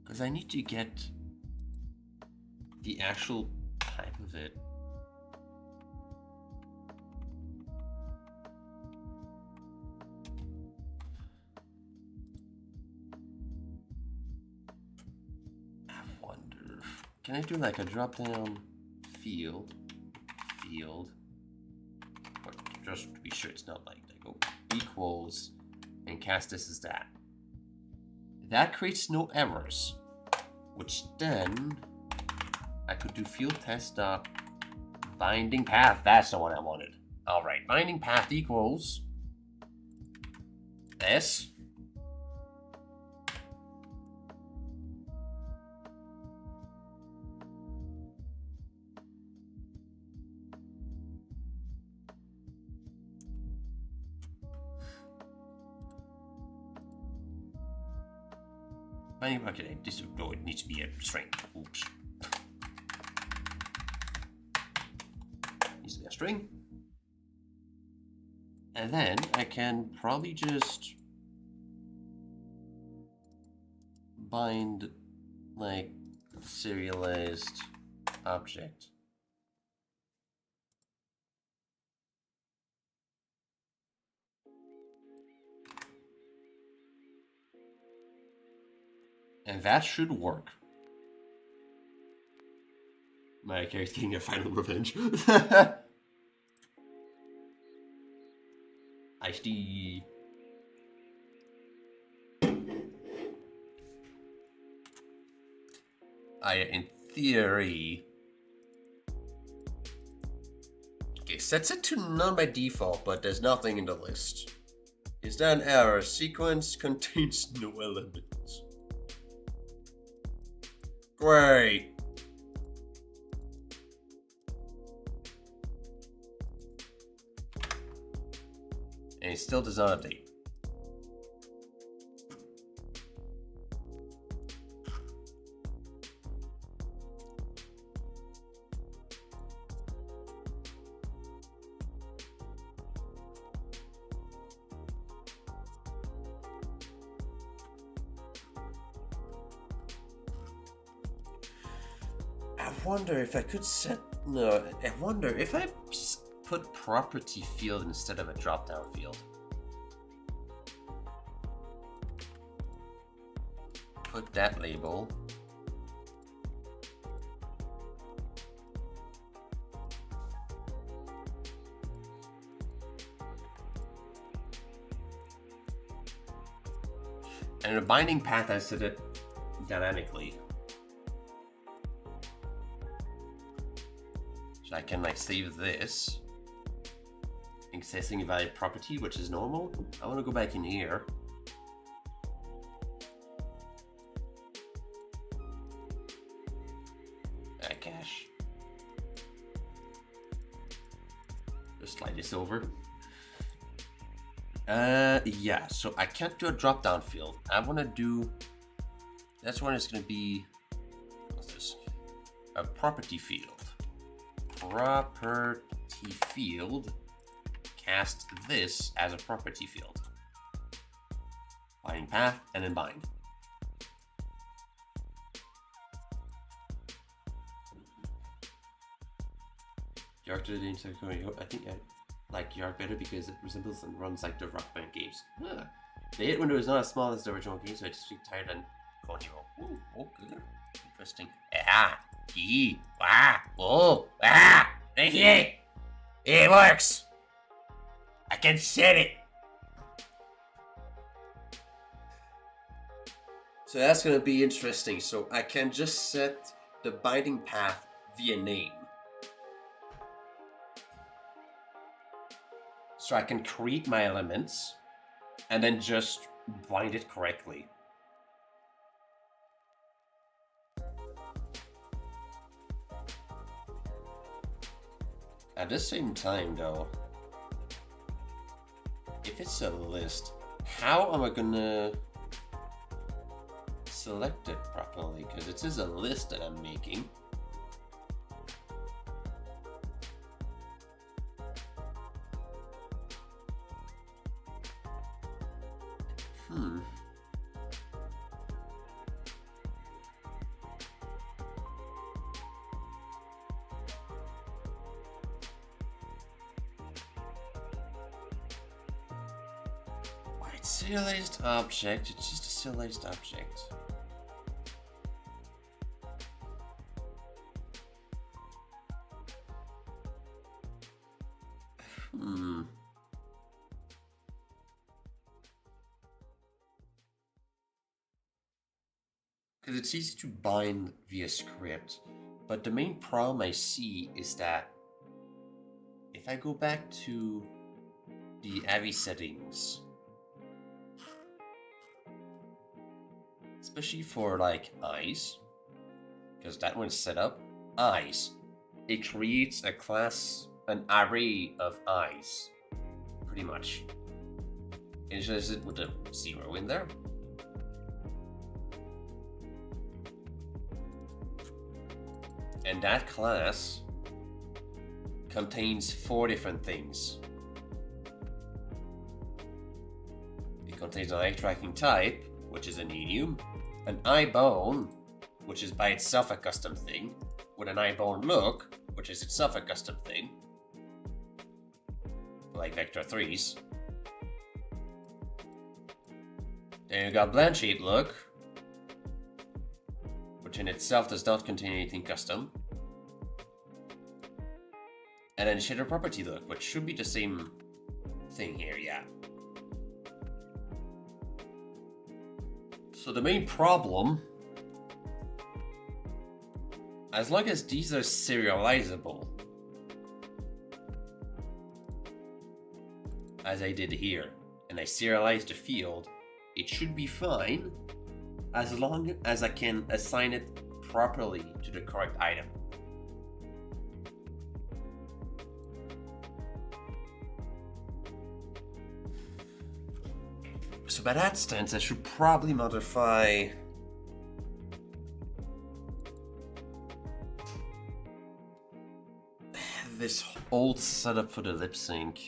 Because I need to get the actual type of it. I wonder, can I do like a drop down field, but just to be sure it's not like that. Go equals and cast this as that. That creates no errors, which then I could do field test dot binding path. That's the one I wanted. All right, binding path equals this. Okay, this no, it needs to be a string. Oops. Needs to be a string. And then I can probably just bind like serialized object. And that should work. My character's getting a final revenge. I see. In theory... Okay, sets it to none by default, but there's nothing in the list. Is that an error? Sequence contains no elements. Great. And it still does not update. I wonder if I could set... No, I wonder if I put property field instead of a drop-down field. Put that label. And in a binding path, I set it dynamically. So I can like save this. Accessing a valid property, which is normal. I want to go back in here. Cache. Just slide this over. Yeah, so I can't do a drop down field. I want to do... That's when it's going to be... What's this? A property field. Property field. Cast this as a property field. Binding path, and then bind. Yark to the inside going. I think I like Yark better because it resembles and runs like the Rock Band games. Huh. The hit window is not as small as the original game, so I just feel tired and continual. Ooh, oh, good. Interesting. Ah, gee, wah, oh, ah, it works. I can set it. So that's gonna be interesting. So I can just set the binding path via name. So I can create my elements and then just bind it correctly. At the same time though, if it's a list, how am I gonna selected properly because it is a list that I'm making. Wait, serialized object, it's just a serialized object. Because it's easy to bind via script, but the main problem I see is that if I go back to the Avi settings, especially for like eyes, because that one's set up, eyes, it creates a class, an array of eyes, pretty much. It just it with a 0 in there. And that class contains 4 different things. It contains an eye tracking type, which is an enum, an eye bone, which is by itself a custom thing, with an eye bone look, which is itself a custom thing, like vector 3s. Then you got blend shade look, which in itself does not contain anything custom. And then shader property look, which should be the same thing here, yeah. So the main problem, as long as these are serializable, as I did here, and I serialize the field, it should be fine as long as I can assign it properly to the correct item. So by that stance, I should probably modify this old setup for the lip sync.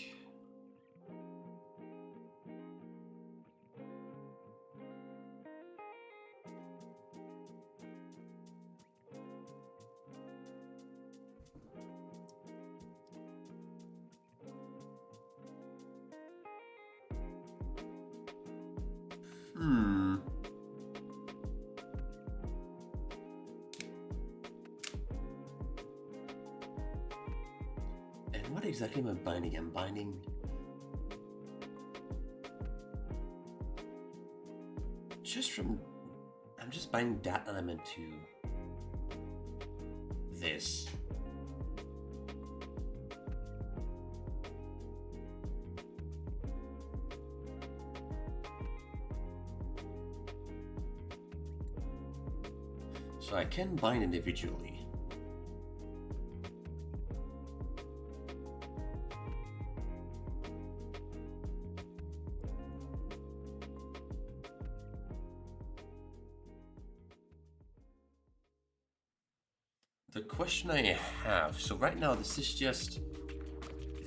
And what exactly am I binding? I'm binding just from, I'm just binding that element to this. So I can bind individually. The question I have, so right now this is just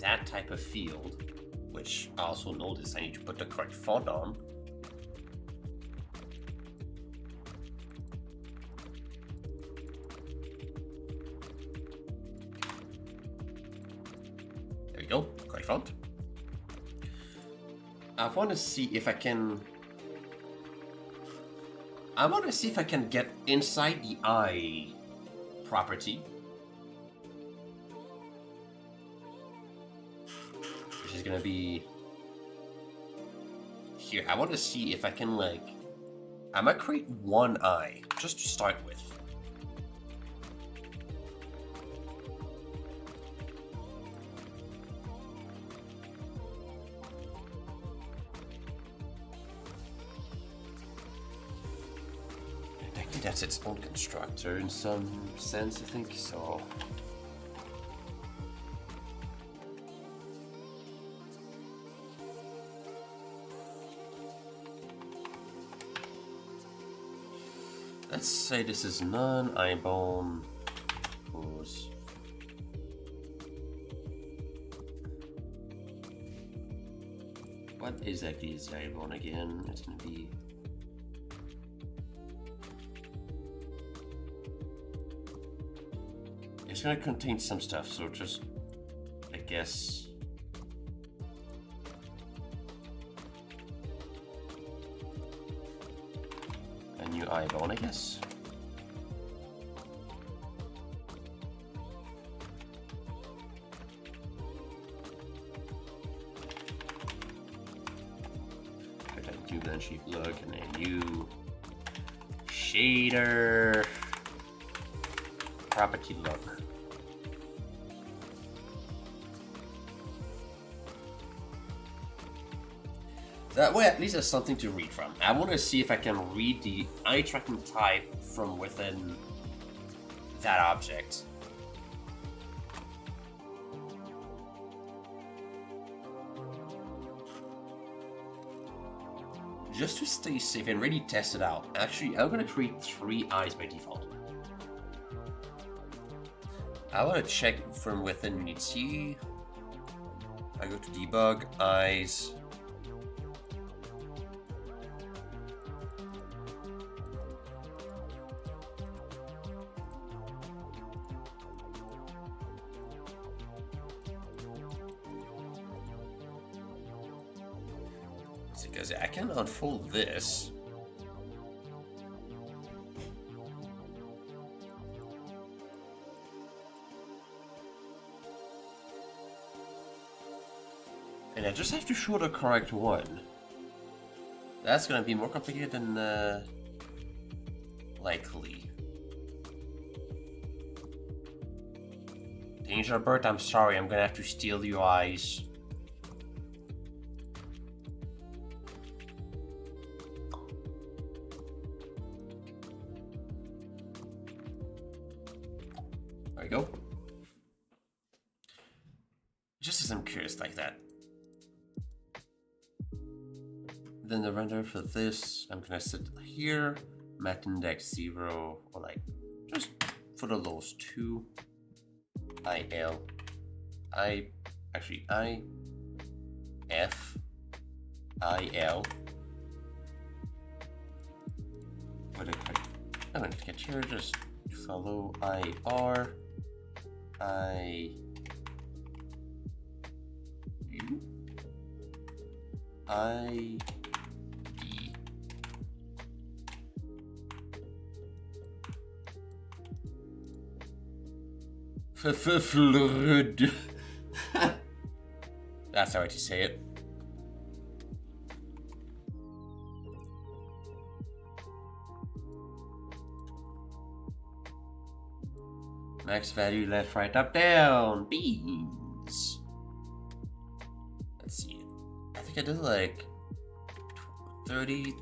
that type of field, which I also notice I need to put the correct font on. There you go, correct font. I want to see if I can get inside the eye property, which is gonna be here. I want to see if I can, like, I might create one eye just to start with. That's its own constructor in some sense, I think so. Let's say this is none, eyebone, pose. What exactly is the eyebone again? It's gonna be... It's gonna contain some stuff, so just, I guess... a new eyebone, I guess. Put a new blend shape look and a new shader property look. That way at least there's something to read from. I want to see if I can read the eye tracking type from within that object. Just to stay safe and really test it out. Actually, I'm going to create 3 eyes by default. I want to check from within Unity. I go to debug, eyes. Because I can unfold this. And I just have to show the correct one. That's gonna be more complicated than likely. Danger Bird, I'm sorry, I'm gonna have to steal your eyes. There we go. Just as I'm curious like that. Then the render for this, I'm gonna set here, max index 0, or like, just for the lowest 2. IL, F, IL. What I'm gonna get here, just follow IR, U, I, D. Flurud. That's how to say it. Max value left, right, up, down. Beans. Let's see. I think I did like 30.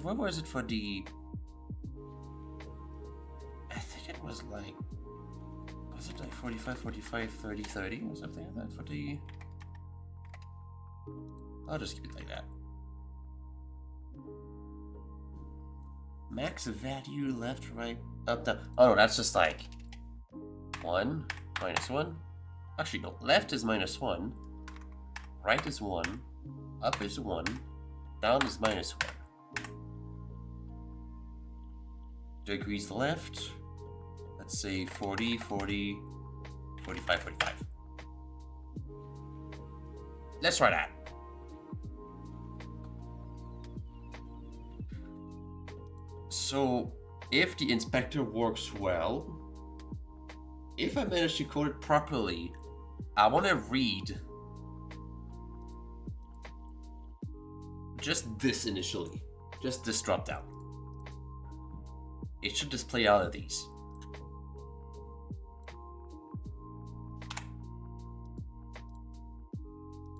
What was it for the? I think it was like. Was it like 45, 45, 30, 30 or something like that for the... I'll just keep it like that. Max value left, right, up, down. Oh no, that's just like 1, -1. Actually, no. Left is -1. Right is 1. Up is 1. Down is -1. Degrees left. Let's say 40, 40, 45, 45. Let's try that. So, if the inspector works well, if I manage to code it properly, I want to read just this initially. Just this drop down. It should display all of these.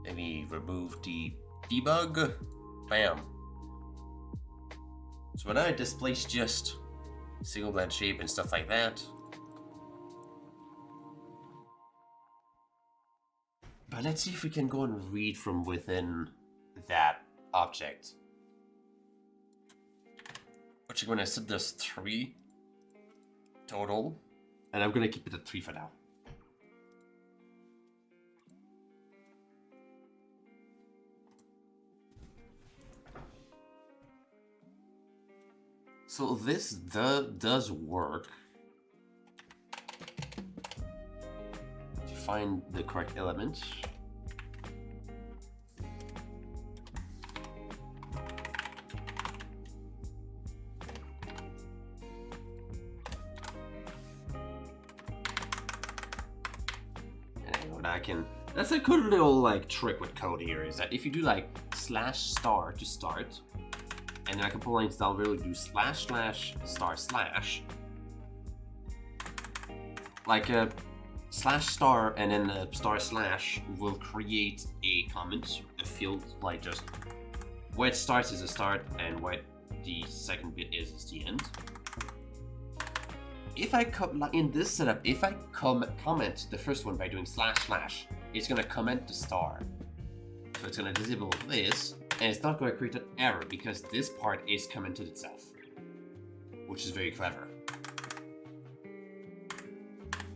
Maybe remove the debug. Bam. So now it displays just single blend shape and stuff like that. But let's see if we can go and read from within that object. Actually, when I set this 3 total, and I'm gonna keep it at 3 for now. So this does work. To find the correct element. And I can. That's a good little like trick with code here. Is that if you do like /* to start. And I can pull lines down, really do // like a /* and then a / will create a comment, a field like just where it starts is the start and where the second bit is the end. If I in this setup, if I comment the first one by doing // it's gonna comment the star, so it's gonna disable this. And it's not going to create an error because this part is commented itself, which is very clever.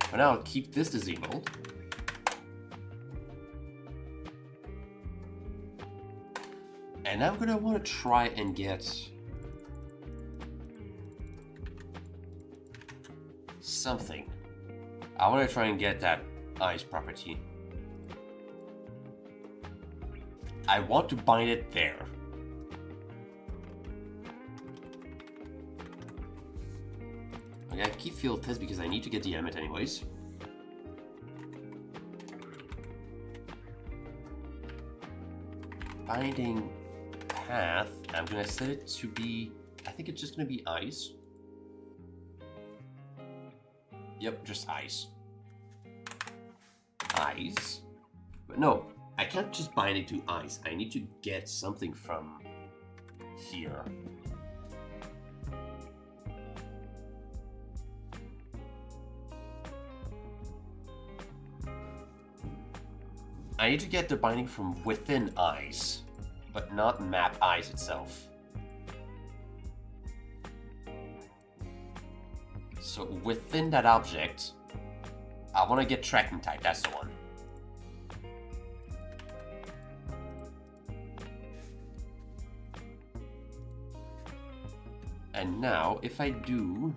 But now I'll keep this disabled. And I'm going to want to try and get something. I want to try and get that eyes property. I want to bind it there. Okay, I keep field test because I need to get the element anyways. Binding path, I'm gonna set it to be, I think it's just gonna be eyes. Yep, just eyes. Eyes. But no. I can't just bind it to eyes. I need to get something from here. I need to get the binding from within eyes, but not map eyes itself. So within that object, I want to get tracking type. That's the one. And now, if I do...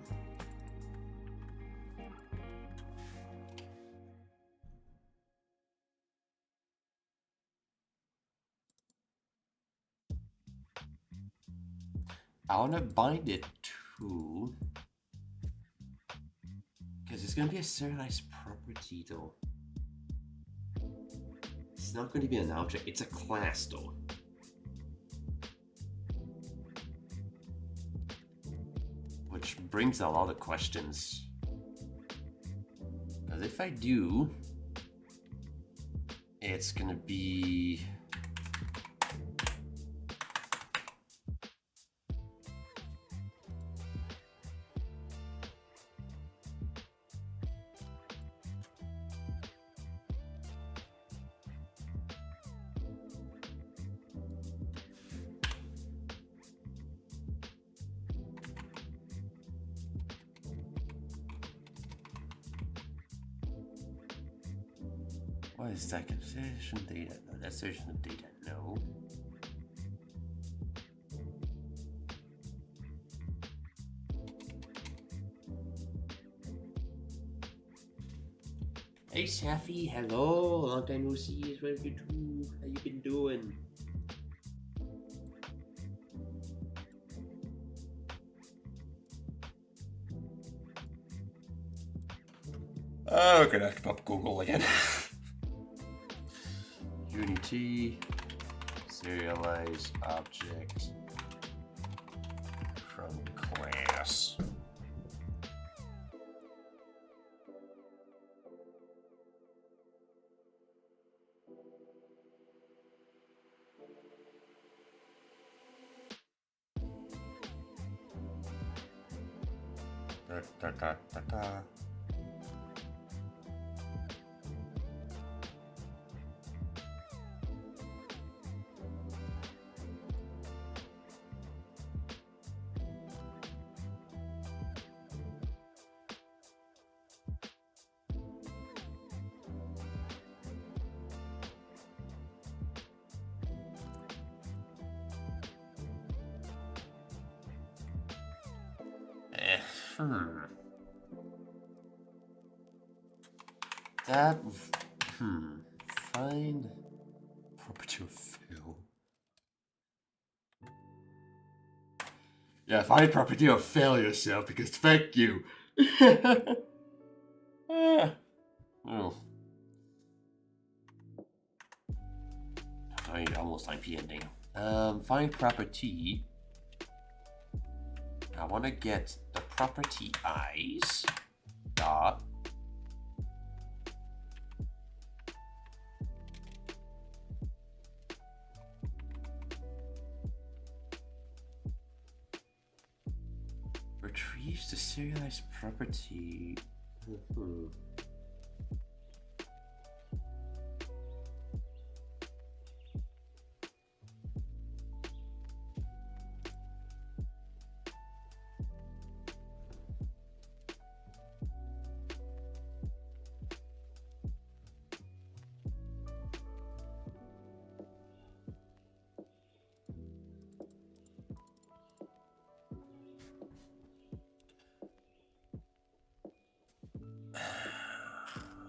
I want to bind it to... Because it's going to be a serialized property, though. It's not going to be an object, it's a class, though. Which brings a lot of questions. Because if I do, it's gonna be... What is that? Consideration data? No, that's version of data. No. Hey Safi, hello, long time no see. Where you do? How you been doing? Oh, we're gonna come up Google again. Unity, serialize object from class. Da, da, da, da, da. Hmm. That. Find property of fail. Yeah, find property of fail yourself because thank you. Oh. Almost IP ending. Find property. I want to get the property eyes. Dot. Retrieves the serialized property.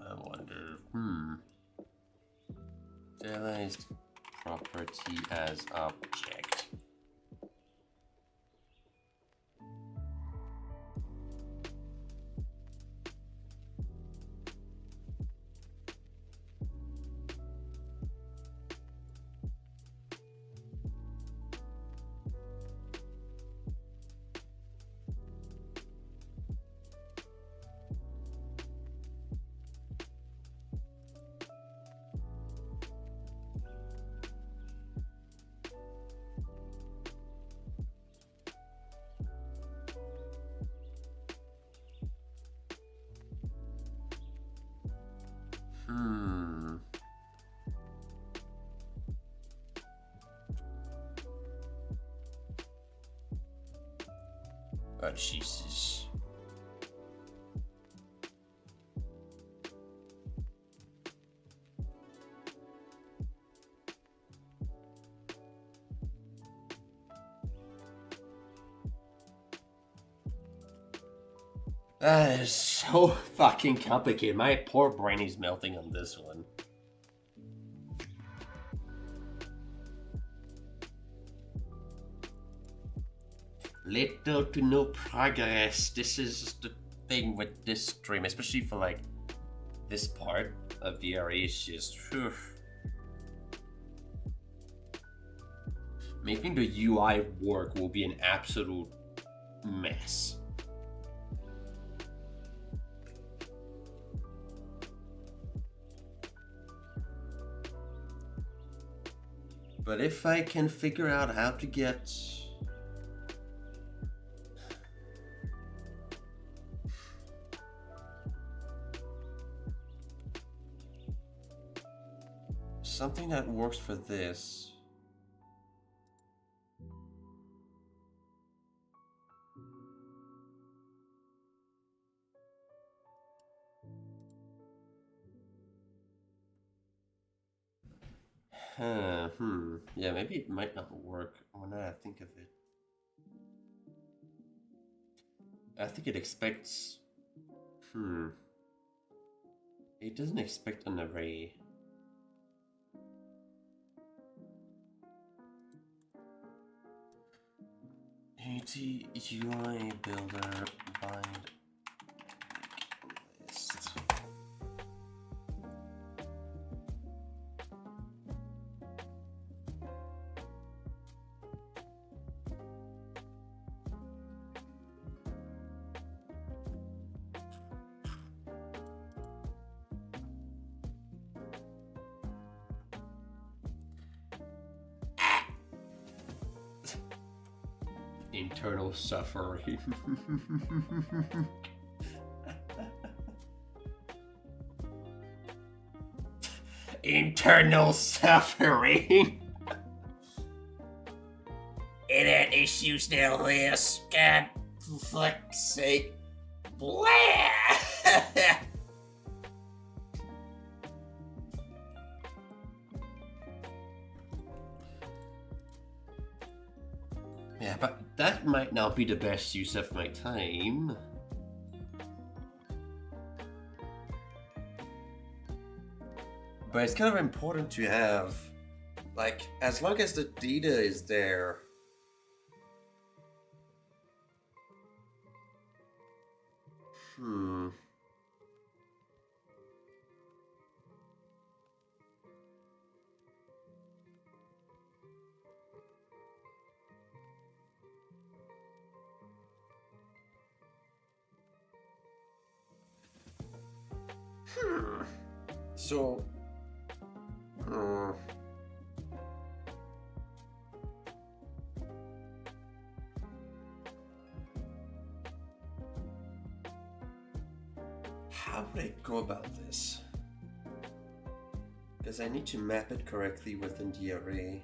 I wonder. Serialized property as object. Oh, Jesus. That is so fucking complicated. My poor brain is melting on this one. Little to no progress. This is the thing with this stream, especially for like this part of VRA is just making the UI work will be an absolute mess. But if I can figure out how to get something that works for this. Yeah, maybe it might not work when I think of it. I think it expects... It doesn't expect an array. Unity UI builder bind list. Internal suffering. Internal suffering. Internet issues now, this. God, for fuck's sake. Blah! Yeah, but that might not be the best use of my time. But it's kind of important to have, like, as long as the data is there. Hmm. So, how would I go about this? Because I need to map it correctly within the array.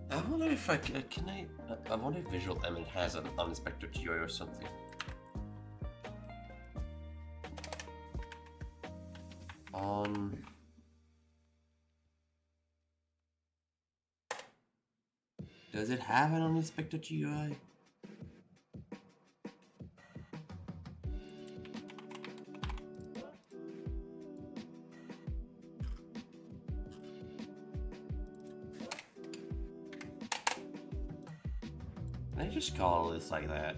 I wonder if I can I wonder if visual element has an uninspected GUI or something. On. Does it have an uninspected GUI? Can I just call this like that?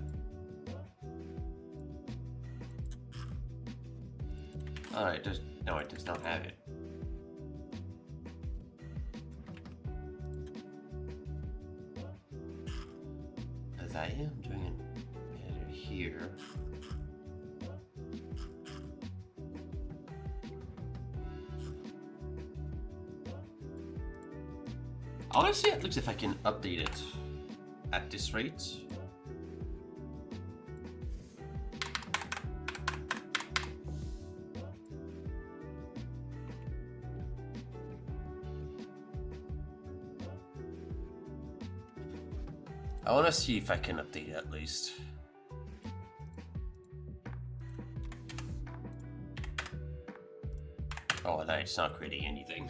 Oh, it does. No, it does not have it. As I am doing an editor here. I want to see it looks if I can update it at this rate. I want to see if I can update it at least. Oh, no, it's not creating anything.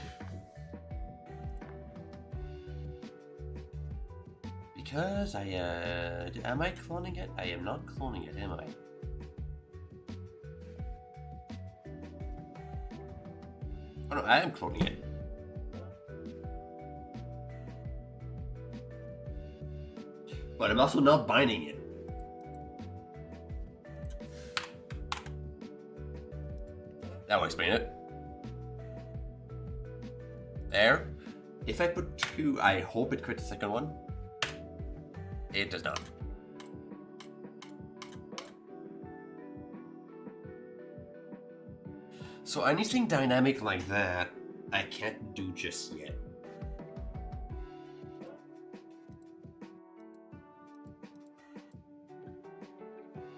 Because am I cloning it? I am not cloning it, am I? Oh no, I am cloning it. But I'm also not binding it. That will explain it. There. If I put 2, I hope it creates a second one. It does not. So anything dynamic like that, I can't do just yet.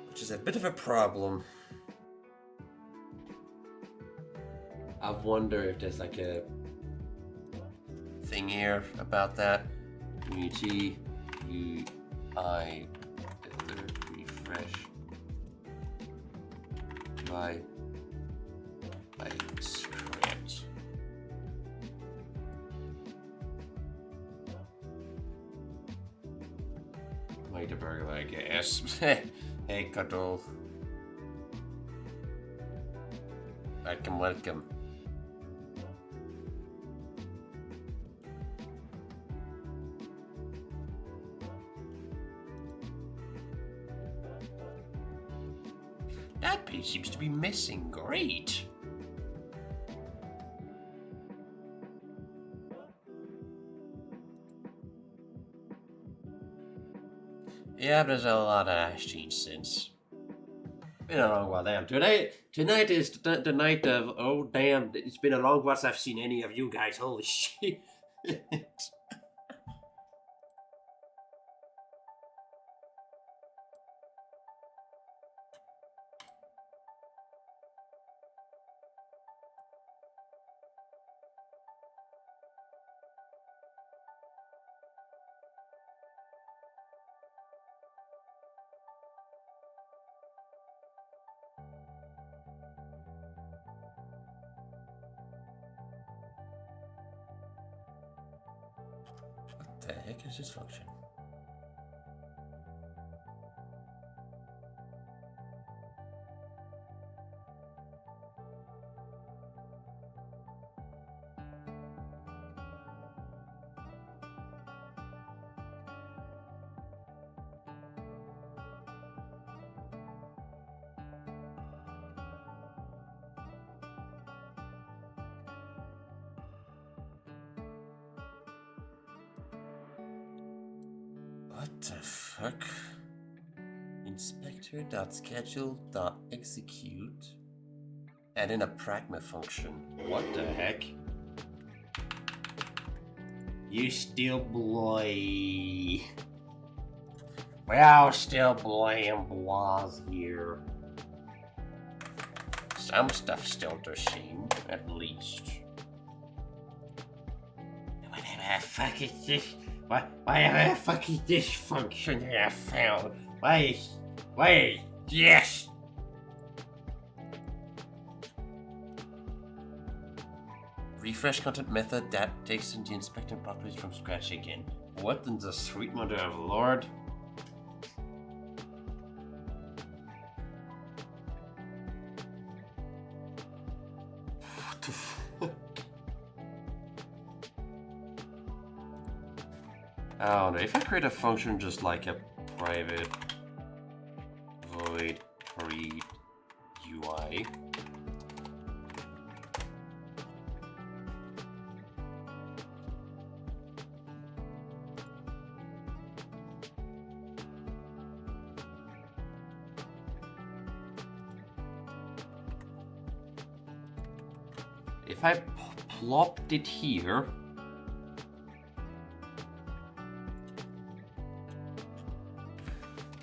Which is a bit of a problem. I wonder if there's like a thing here about that. Community, UI, refresh, UI, script. Like the burglar, I guess. Hey, Cuddle. Welcome, welcome. That page seems to be missing. Great. Yeah, there's a lot of changed since. Been a long while, damn. Tonight is the night of, oh damn, it's been a long while since I've seen any of you guys. Holy shit. the heck is this function? What the fuck? Inspector.schedule.execute. Add in a pragma function. What the heck? You still boy. Well, still boy and boys here. Some stuff still the same, at least. Whatever the fuck is this? Whatever the fuck is this function that I found? Wait, yes! Refresh content method that takes in the inspector properties from scratch again. What in the sweet mother of Lord? What the fuck? I don't know, if I create a function just like a private void read UI. If I plopped it here,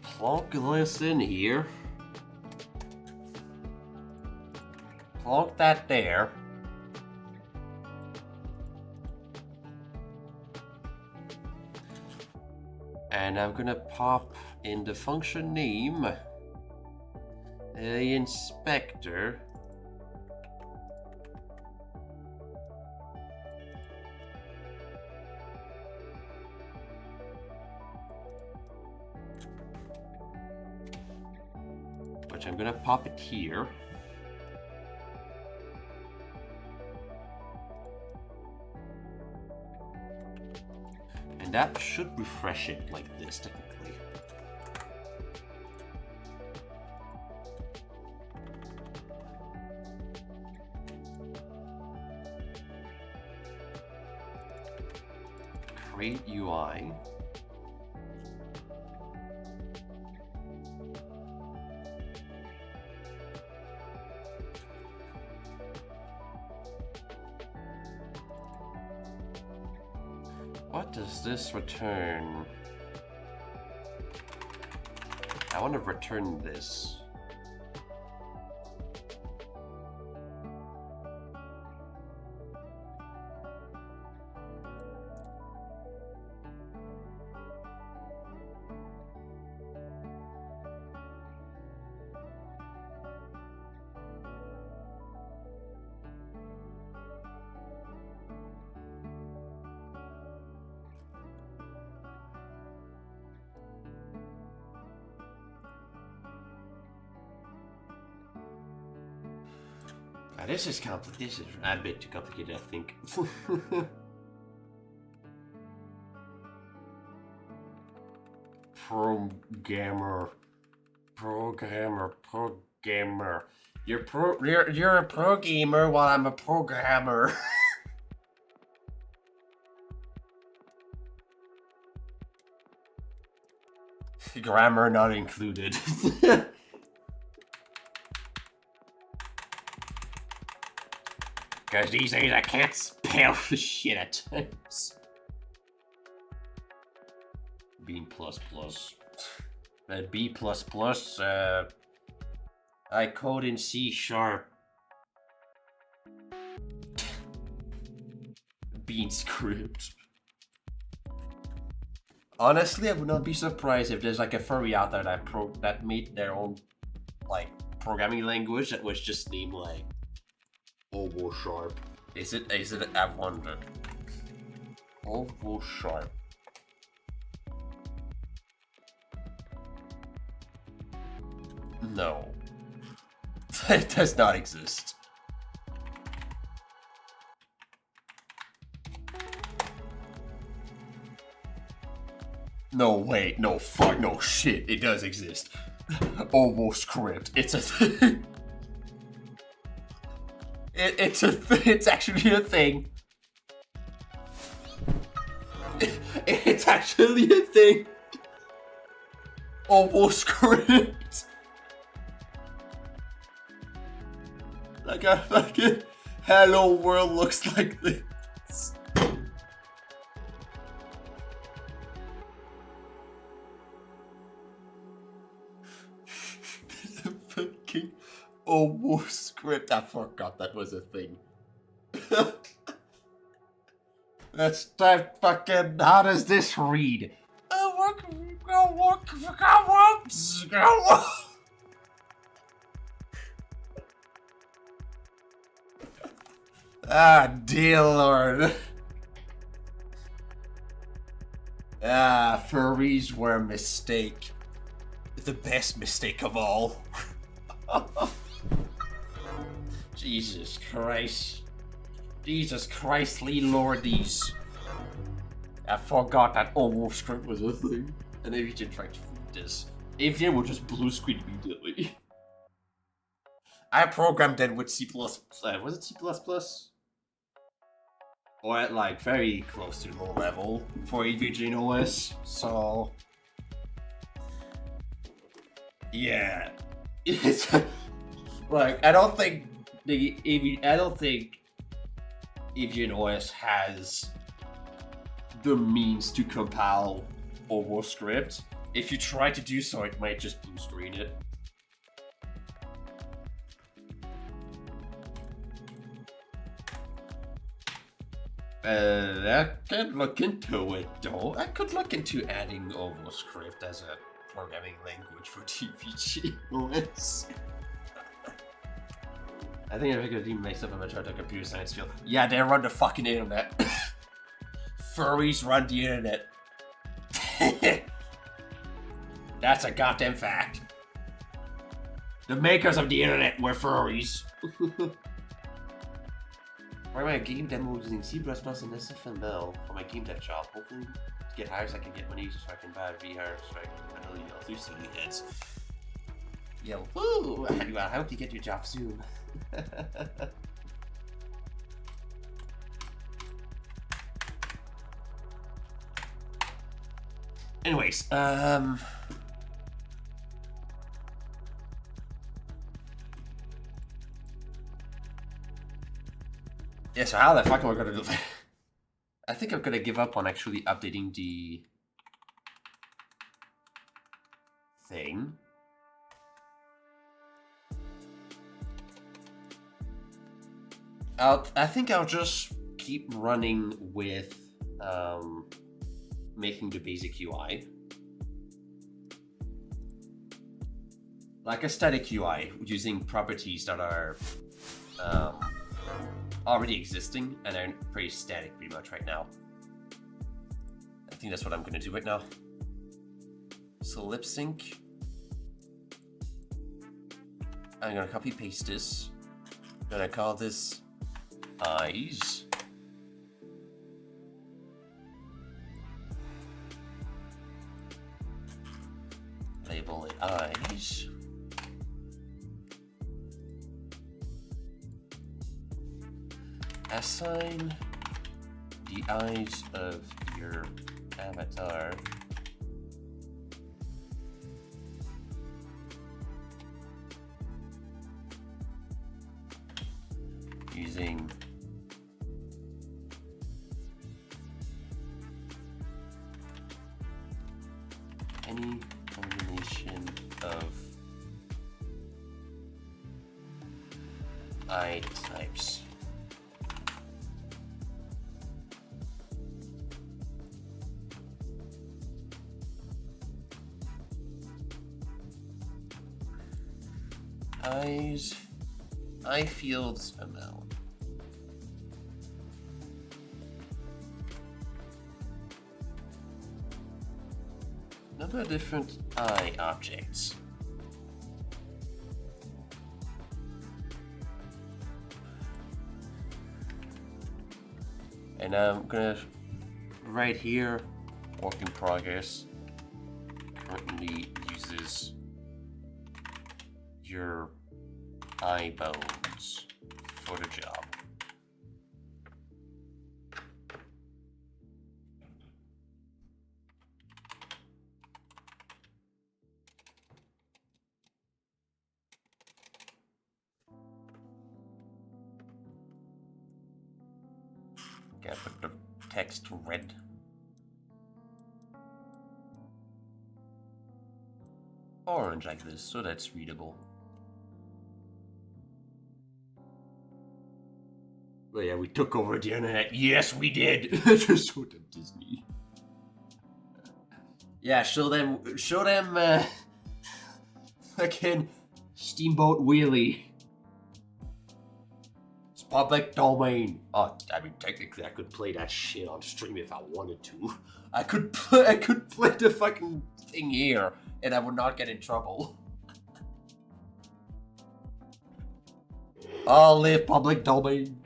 plonk this in here, plonk that there, and I'm gonna pop in the function name the inspector which I'm gonna pop it here. And that should refresh it like this, technically. Create UI. What does this return? I want to return this. This is complicated. This is a bit too complicated, I think. Programmer. You're a programmer while I'm a programmer. Grammar not included. Because these days I can't spell shit at times. B++. B++, I code in C#. Bean script. Honestly, I would not be surprised if there's like a furry out there that made their own like programming language that was just named like Oval Sharp. Is it? I wonder. Oval Sharp. No. It does not exist. No, wait, no, fuck, no, shit, it does exist. Almost script, it's a thing. It's actually a thing. It's actually a thing. Almost script. Like a fucking hello world looks like this. The fucking almost script. I forgot that was a thing. Let's type fucking. How does this read? Ah, dear lord. Ah, furries were a mistake. The best mistake of all. Jesus Christ. Jesus Christly lordies. I forgot that almost script was a thing. And if you did try to read this, Avian will just blue screen immediately. I programmed it with C++. Was it C++? Or at like very close to low level for AVGN OS. So yeah, it's like I don't think AVGN OS has the means to compile almost script. If you try to do so, it might just blue screen it. I could look into it though. I could look into adding OvoScript as a programming language for TVG OS. I think if I could even make stuff in a computer science field. Yeah, they run the fucking internet. Furries run the internet. That's a goddamn fact. The makers of the internet were furries. Why am I game demo using C++ and SFML for my game dev job? Hopefully to get hired so I can get money so I can buy a VR so I can finally yell through silly heads. Yo, woo! I hope you get your job soon. Anyways, yeah, so how the fuck am I gonna do that? I think I'm gonna give up on actually updating the thing. I think I'll just keep running with making the basic UI. Like a static UI using properties that are already existing and are pretty static pretty much right now. I think that's what I'm gonna do right now. So lip sync. I'm gonna copy paste this. I'm gonna call this eyes. Label it eyes. Assign the eyes of your avatar using any combination of eye types. Eye fields amount. Number of different eye objects. And I'm gonna right here, work in progress. Currently uses your eye bones for the job. Gotta put the text red. Orange like this, so that's readable. But yeah, we took over the internet. Yes, we did. Just so damn Disney. Yeah, show them, fucking Steamboat Wheelie. It's public domain. Oh, I mean, technically, I could play that shit on stream if I wanted to. I could play the fucking thing here, and I would not get in trouble. I'll live public domain.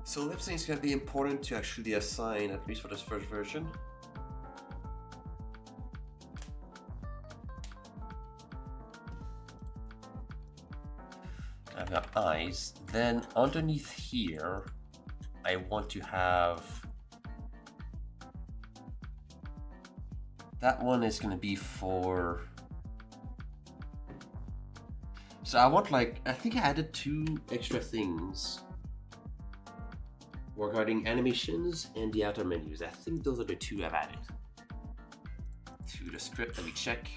So lip sync is going to be important to actually assign, at least for this first version. I've got eyes. Then underneath here, I want to have... That one is going to be for... So I want like, I think I added 2 extra things regarding animations and the outer menus. I think those are the 2 I've added to the script. Let me check.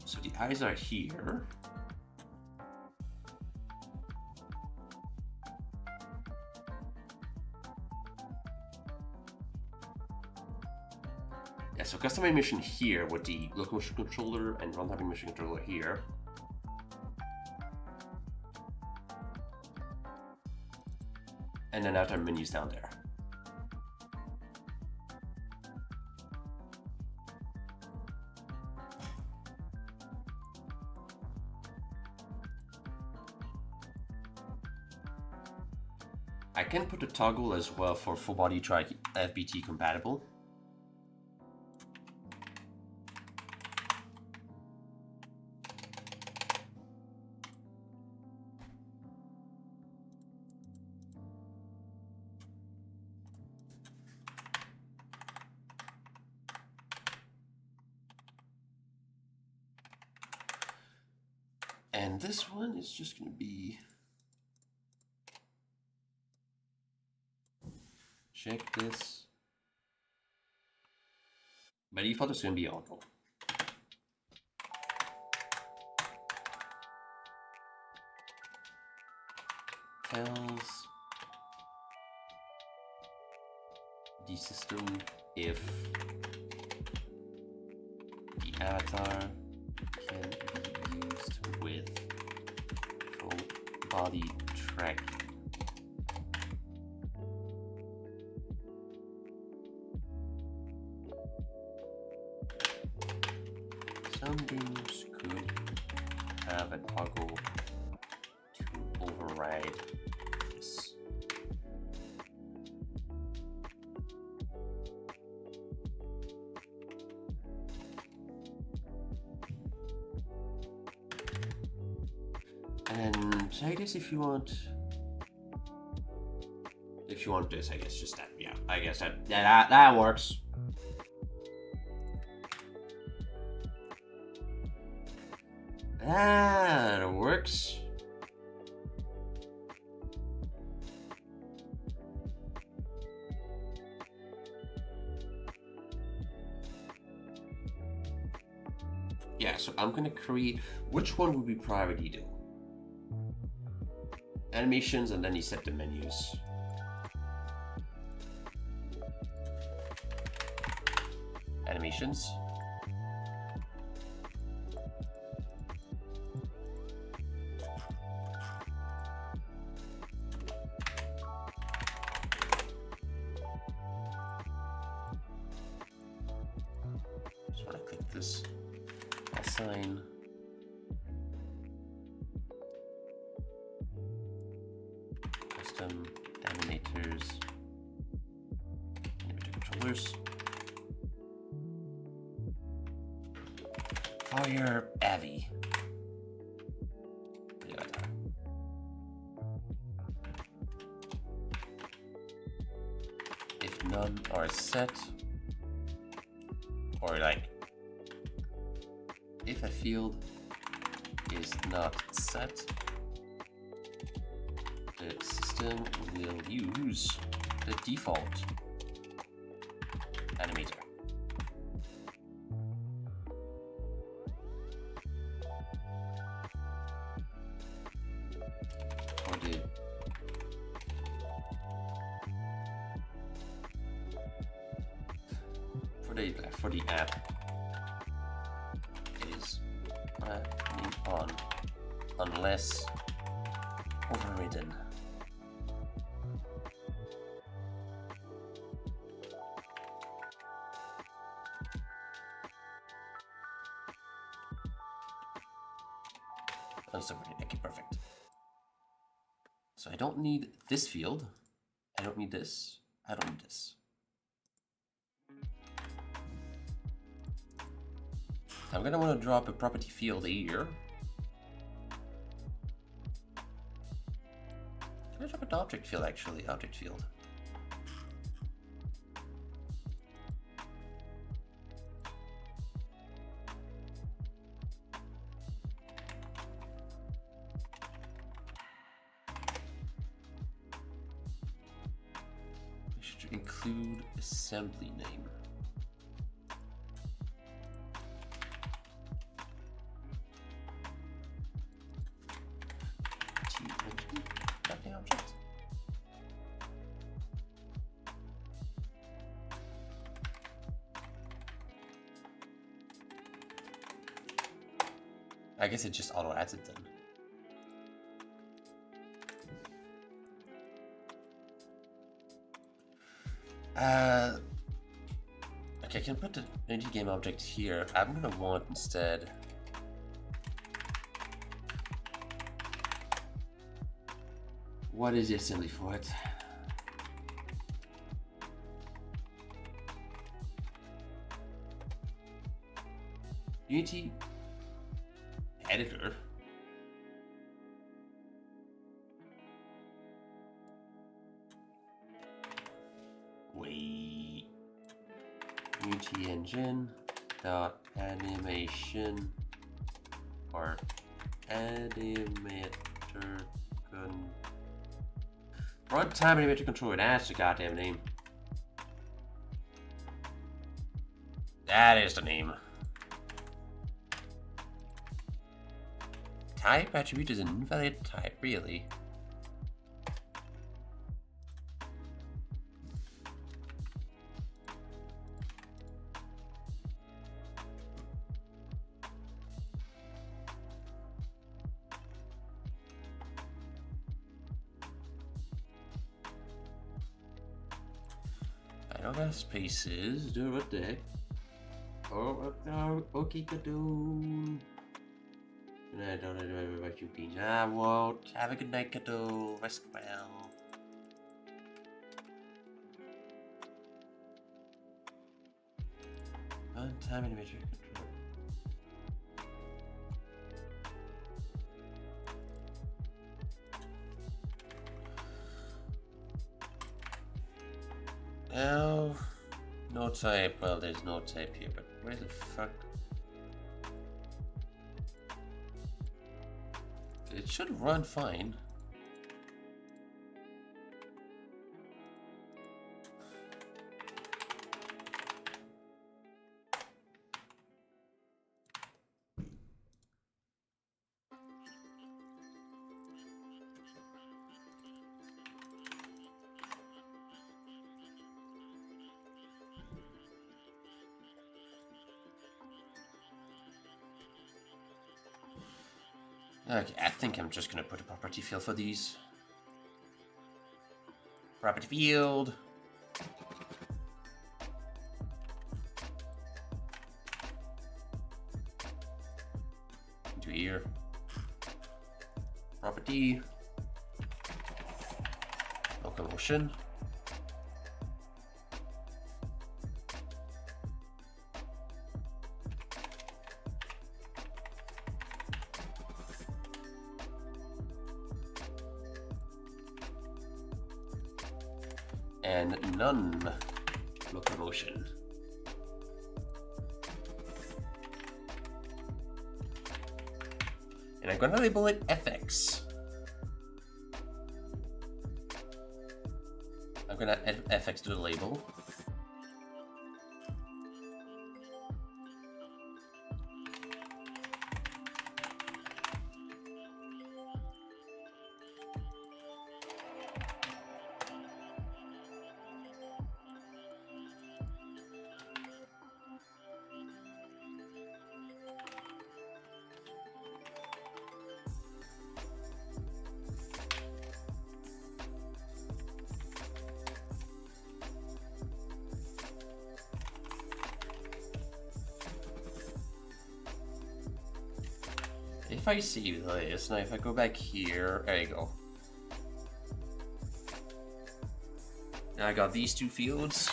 So the eyes are here. Yeah, so custom animation here with the locomotion controller and runtime animation controller here. And then outer menus down there. I can put a toggle as well for full body track FBT compatible. And this one is just going to be... Check this. By default, it's going to be auto. Tells the system if the avatar can be used with full body tracking. Some games could have a toggle to override this. And I guess if you want this, I guess just that. Yeah, I guess that works. That works. Yeah, so I'm gonna create, which one would we priority do? Animations, and then you set the menus. Animations. system, animators, animator controllers. VRA Avi. Avatar. If none are set, or like, if a field is not set, the system will use the default animator. For the app, it is on unless overridden. Unless overridden. Okay, perfect. So I don't need this field. I don't need this. I don't need this. I'm gonna want to drop a property field here. Can I drop an object field actually? Object field. We should include assembly name. Object. I guess it just auto adds it then. Okay, I can put the energy game object here. I'm gonna want instead. What is the assembly for it? Unity editor. Wait. Unity engine dot animation or animator runtime animator controller. That's the goddamn name. That is the name. Type attribute is an invalid type, really. I don't have spaces. Do what the heck? Oh, okay, Kadoon. I don't know what you mean. I won't. Have a good night, Kadoon. Rest well. Runtime animator control. Oh, no type. Well, there's no type here, but where the fuck? It should run fine. Okay, I think I'm just gonna put a property field for these. Property field. Into here. Property. Locomotion. And none locomotion. And I'm gonna label it FX. I'm gonna add FX to the label. If I save this, now if I go back here, there you go. Now I got these two fields.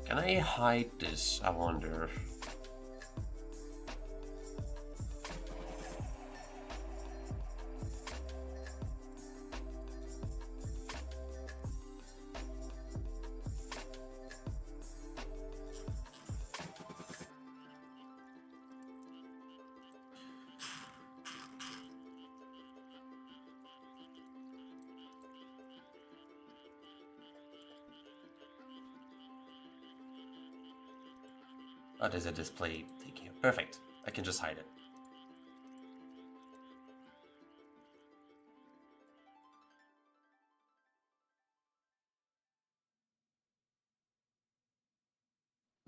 Can I hide this? I wonder. Oh, there's a display thing here. Perfect. I can just hide it.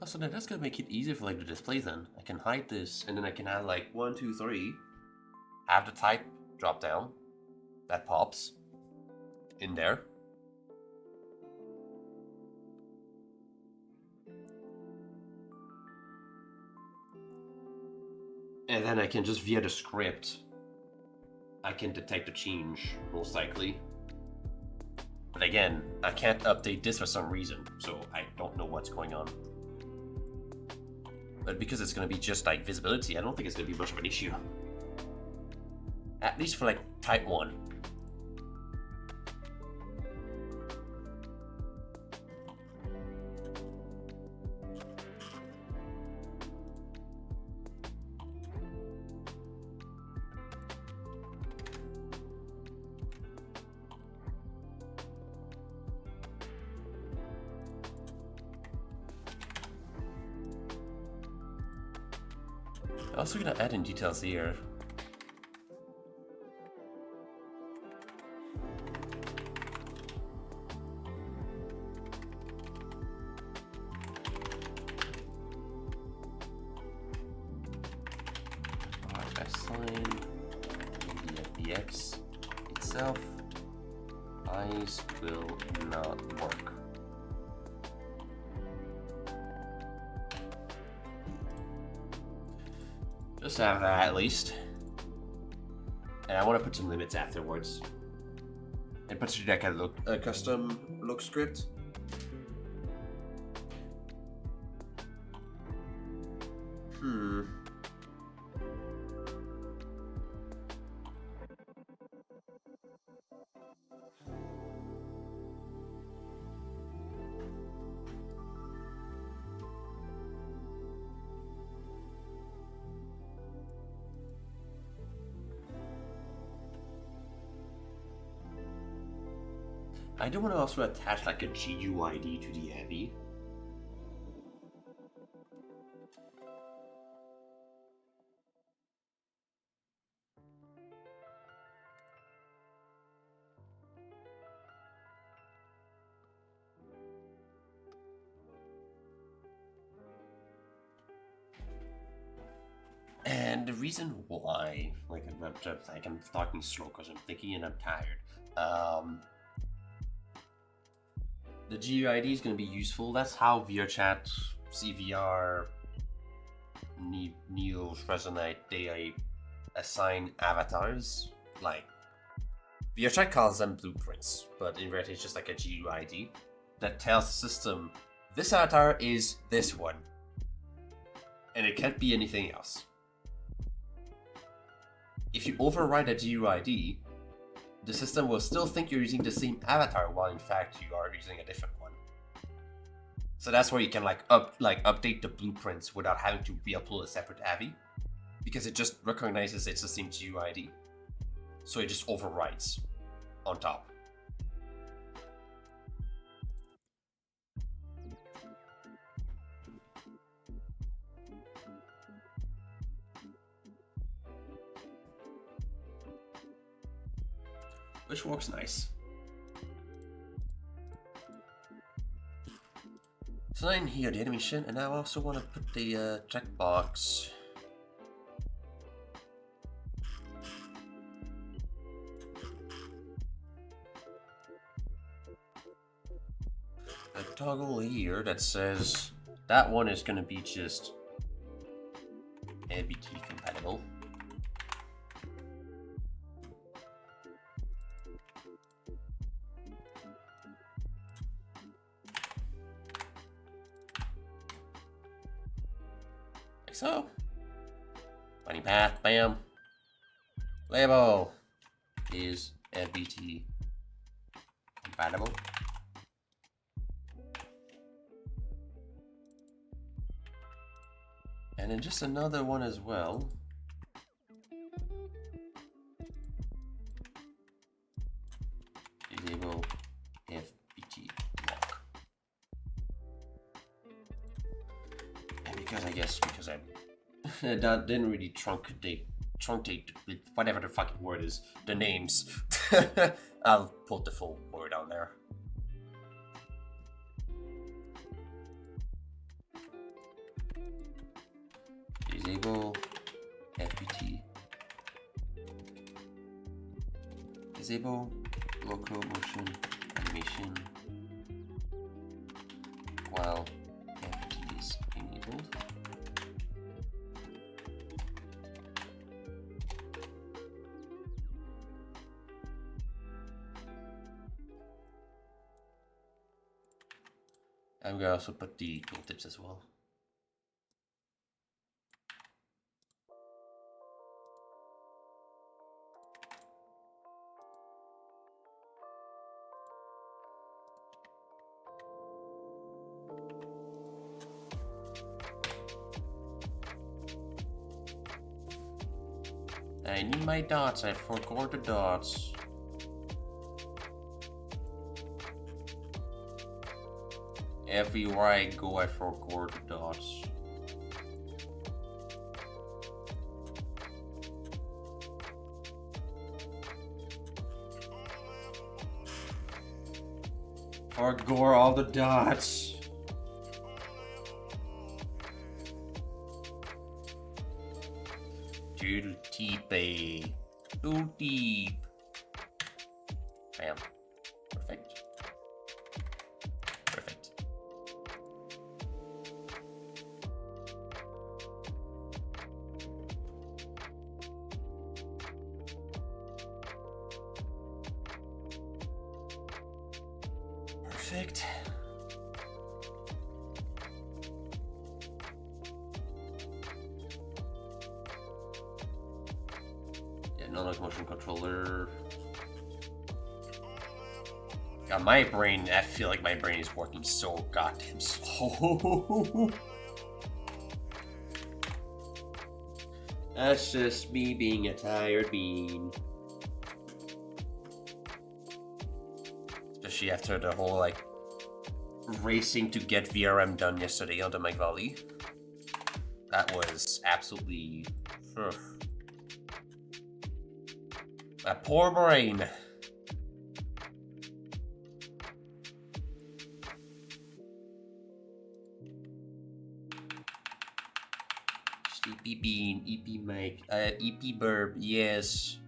Oh, so then that's gonna make it easier for like the display then. I can hide this and then I can add like 1, 2, 3. Have the type drop down. That pops in there. And then I can just, via the script, I can detect a change, most likely. But again, I can't update this for some reason, so I don't know what's going on. But because it's going to be just like visibility, I don't think it's going to be much of an issue. At least for like type 1. I'm also gonna add in details here. S-line, the FBX itself, eyes will not work. Just have that at least. And I want to put some limits afterwards. And put that kind of custom look script. I do want to also attach like a GUID to the Avi. And the reason why, like I'm talking slow because I'm thinking and I'm tired. The GUID is going to be useful. That's how VRChat, CVR, Neos, Resonate, they assign avatars. Like, VRA calls them blueprints, but in reality it's just like a GUID that tells the system this avatar is this one, and it can't be anything else. If you override a GUID, the system will still think you're using the same avatar while in fact you are using a different one. So that's where you can update the blueprints without having to re-upload a separate Avi, because it just recognizes it's the same GUID. So it just overrides on top. Which works nice. So in here, the animation, and I also want to put the checkbox. A toggle here that says that one is going to be just ABT compatible. Like so. Bunny path, bam. Label is ABT compatible. And then just another one as well. Disable FBT lock. And because I that didn't really truncate with whatever the fucking word is, the names. I'll put the full word on there. Disable FBT. Disable local motion animation while FBT is enabled. I'm gonna also put the tooltips as well. I need my dots, I forgot the dots. Everywhere I go, I forgot the dots. Forgot all the dots. Too deep, too deep. Bam. Perfect. Perfect. Perfect. Another motion controller. God, my brain, I feel like my brain is working so goddamn slow. That's just me being a tired bean. Especially after the whole, like, racing to get VRM done yesterday on the Mike Valley. That was absolutely... My poor brain. Sleepy Bean, EP Mike, EP Burb, yes.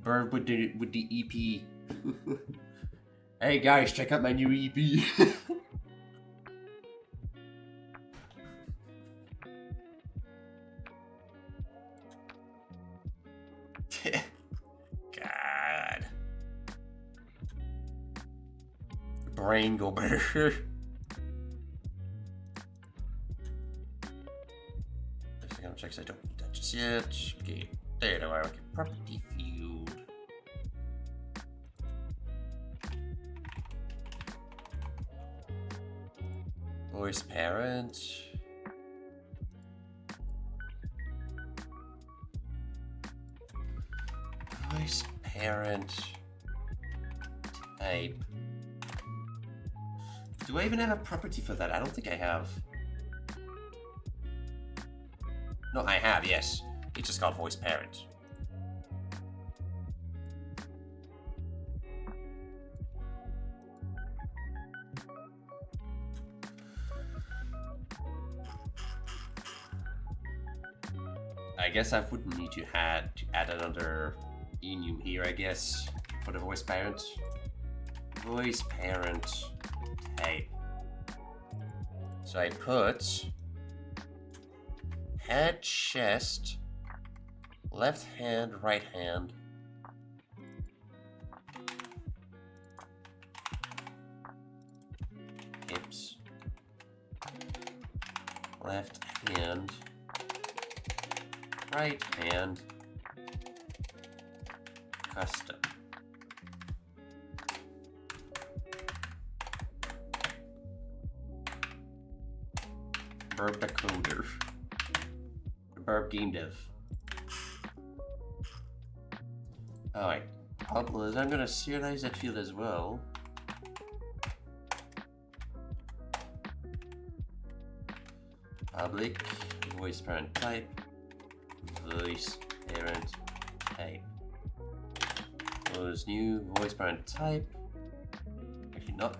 Burb with the EP. Hey guys, check out my new EP. better. I'm gonna check I don't need that just yet. Okay, there they are. Okay, property field. Voice parent. Voice parent type. Do I even have a property for that? I don't think I have. No, I have, yes. It's just called voice parent. I guess I wouldn't need to add another enum here, I guess, for the voice parent. Voice parent type. So I put head, chest, left hand, right hand. Hips. Left hand. Right hand. Custom. Verb decoder. Verb game dev. Alright. I'm gonna serialize that field as well. Public voice parent type. Voice parent type. Close new voice parent type. Actually, not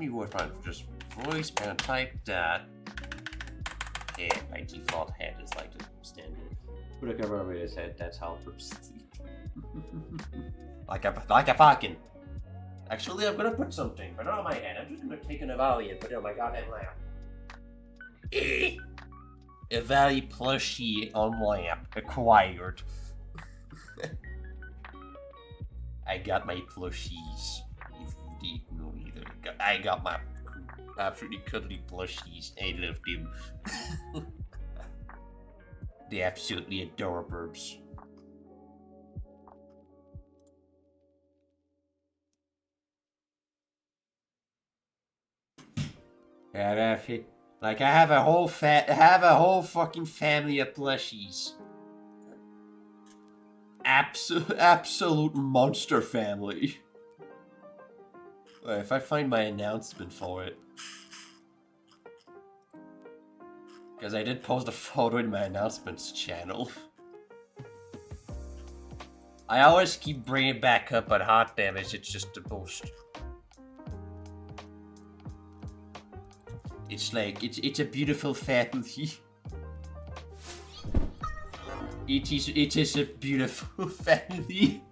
new voice parent, just voice parent type that. Yeah, by default head is like the standard. But I can remember his head. That's how it works. like a fucking. Actually, I'm gonna put something, but not on my head. I'm just gonna take an Avali and put it on my goddamn lamp. Avali plushie on lamp acquired. I got my plushies. If you didn't know either, I got my absolutely cuddly plushies. I love them. They're absolutely adorable. Yeah, that's it. Like I have a whole fucking family of plushies. Absolute monster family. Wait, if I find my announcement for it. Because I did post a photo in my announcements channel. I always keep bringing it back up, but hot damage, it's just a post. It's like, it's a beautiful family. It is a beautiful family.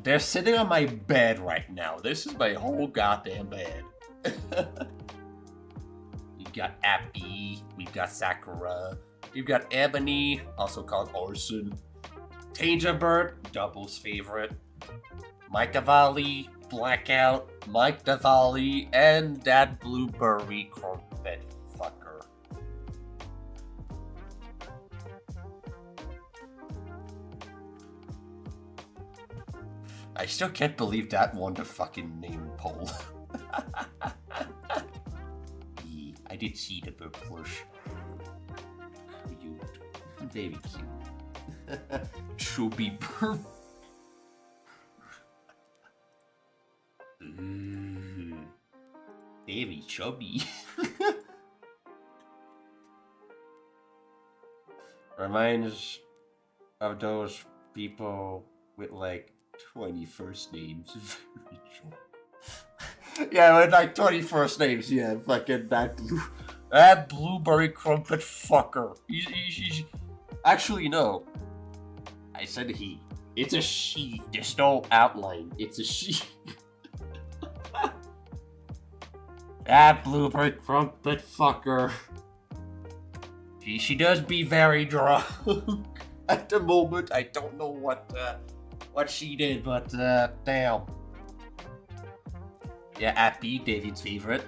They're sitting on my bed right now. This is my whole goddamn bed. We've got Appy, we've got Sakura, we've got Ebony, also called Orson, Tangerbird, Double's favorite, Mike Avali, Blackout, Mike Davali, and that blueberry crumpet fucker. I still can't believe that won the fucking name poll. Yeah, I did see the bird plush. Cute. Very cute. Chubby bird. Very chubby. Reminds of those people with like 20 first names. Yeah, with like 20 first names. Yeah, fucking that blueberry crumpet fucker. He's actually no. I said he. It's a she. There's no outline. It's a she. That blueberry crumpet fucker. She does be very drunk. At the moment, I don't know what she did, but damn. Yeah, Appy, David's favorite.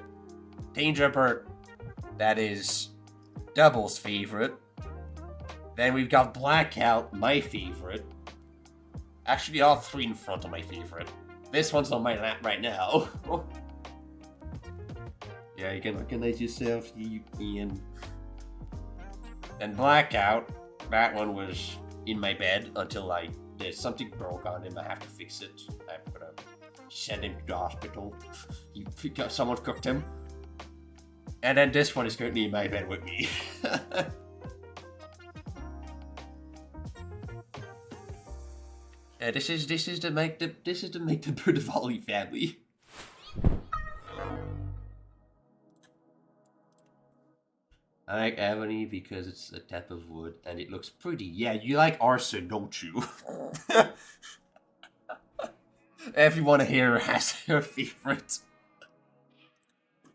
Danger Bird, that is Double's favorite. Then we've got Blackout, my favorite. Actually, all three in front of my favorite. This one's on my lap right now. Yeah, you can recognize yourself, you can. Then Blackout, that one was in my bed until there's something broke on him, I have to fix it. I'm gonna send him to the hospital. Someone cooked him. And then this one is currently in my bed with me. This is to make the Bird of Holly family. I like ebony because it's a type of wood and it looks pretty. Yeah, you like arson, don't you? Everyone here has their favorite.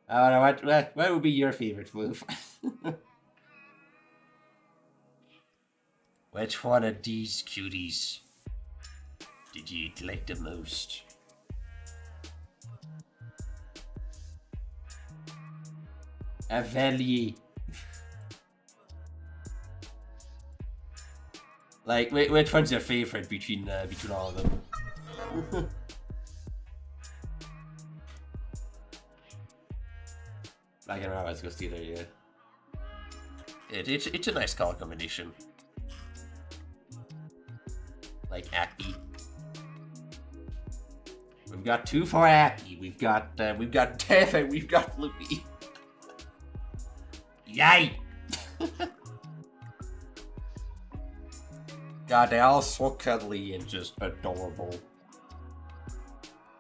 What would be your favorite food? Which one of these cuties did you like the most? Aveli. Like, which one's your favorite between all of them? Black and Rabbit's go steal there, yeah. It's a nice color combination. Like Appy. We've got two for Appy. We've got Dev and we've got Flippy. Yay! God, they're all so cuddly and just adorable.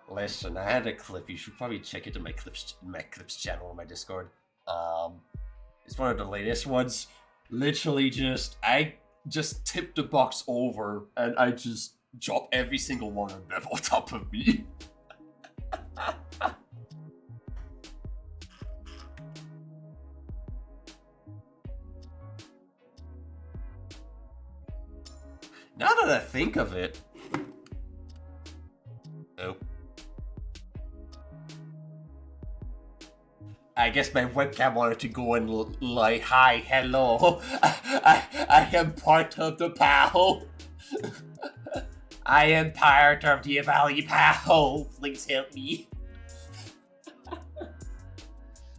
Listen, I had a clip. You should probably check it in my clips channel on my Discord. It's one of the latest ones. Literally, I just tipped the box over and I just dropped every single one of them on top of me. Now that I think of it. Oh. I guess my webcam wanted to go and like, hi, hello. I am part of the PAL. I am part of the Valley PAL. Please help me.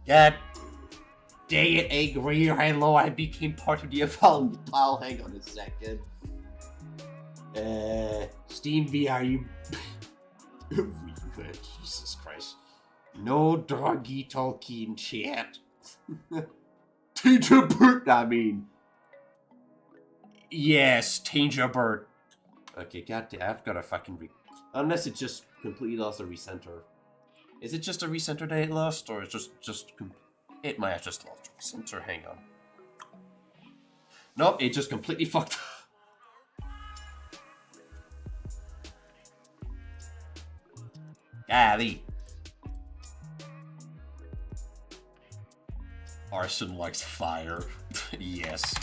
God dang it, angry. Hello, I became part of the Valley PAL. Hang on a second. Steam VR, Jesus Christ. No druggy talking chat. Danger Bird, I mean. Yes, Danger Bird. Okay, goddamn, I've got a fucking unless it just completely lost a recenter. Is it just a recenter that it lost, or it's just it might have just lost a recenter, hang on. Nope, it just completely fucked up. Golly. Arson likes fire. Yes.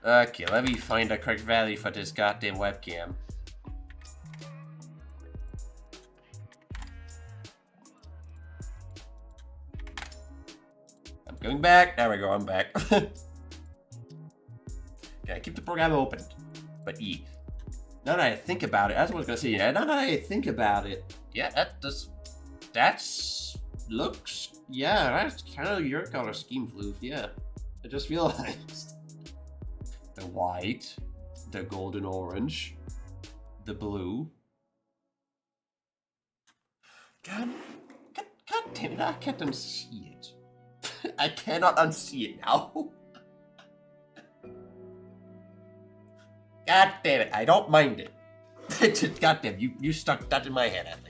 Okay, let me find the correct value for this goddamn webcam. I'm going back. There we go, I'm back. Okay, keep the program open. But E. Now that I think about it, that's what I was gonna say. Yeah, now that I think about it, yeah, that's looks. Yeah, that's kind of your color scheme, Floof. Yeah, I just realized the white, the golden orange, the blue. God damn it! I can't unsee it. I cannot unsee it now. God damn it, I don't mind it. God damn, you stuck that in my head, I think.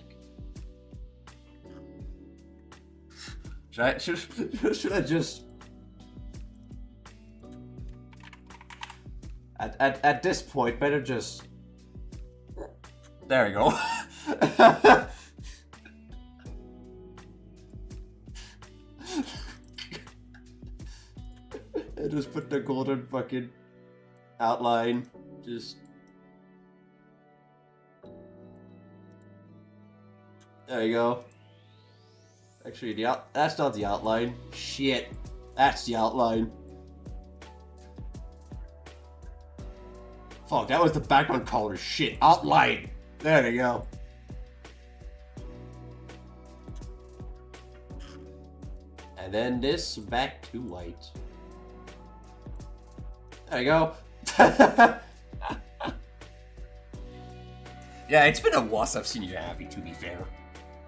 Should I just... At this point, better just... There we go. I just put the golden fucking... outline. Just there you go. Actually, that's not the outline. Shit, that's the outline. Fuck, that was the background color. Shit, outline. There you go. And then this back to white. There you go. Yeah, it's been a while since I've seen you happy, to be fair.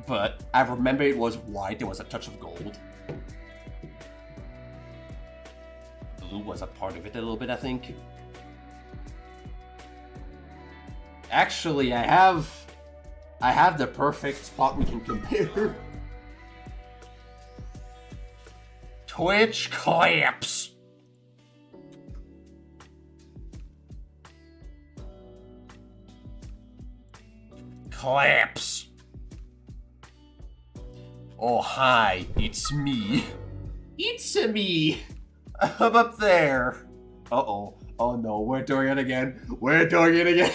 But I remember it was white, there was a touch of gold. Blue was a part of it a little bit, I think. Actually, I have the perfect spot we can compare. Twitch collapse. Collapse. Oh, hi, it's me. It's me. I'm up there. Uh-oh. Oh no, we're doing it again. We're doing it again.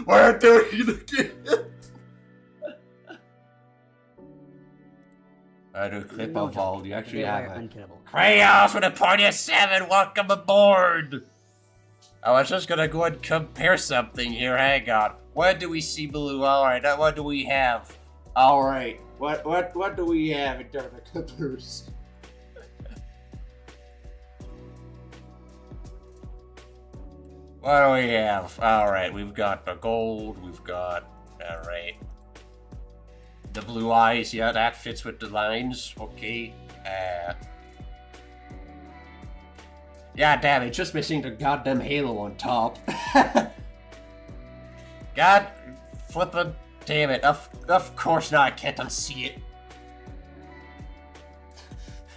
We're doing it again. I do a clip of all. You actually have a Chaos with a party of 7. Welcome aboard. I was just gonna go and compare something here. Hang on. What do we see, Blue? All right. What do we have? All right. What do we have in terms of clippers? What do we have? All right. We've got the gold. We've got all right. The blue eyes, yeah, that fits with the lines. Okay. Yeah, damn it, just missing the goddamn halo on top. God flippin' damn it. Of course not, I can't unsee it.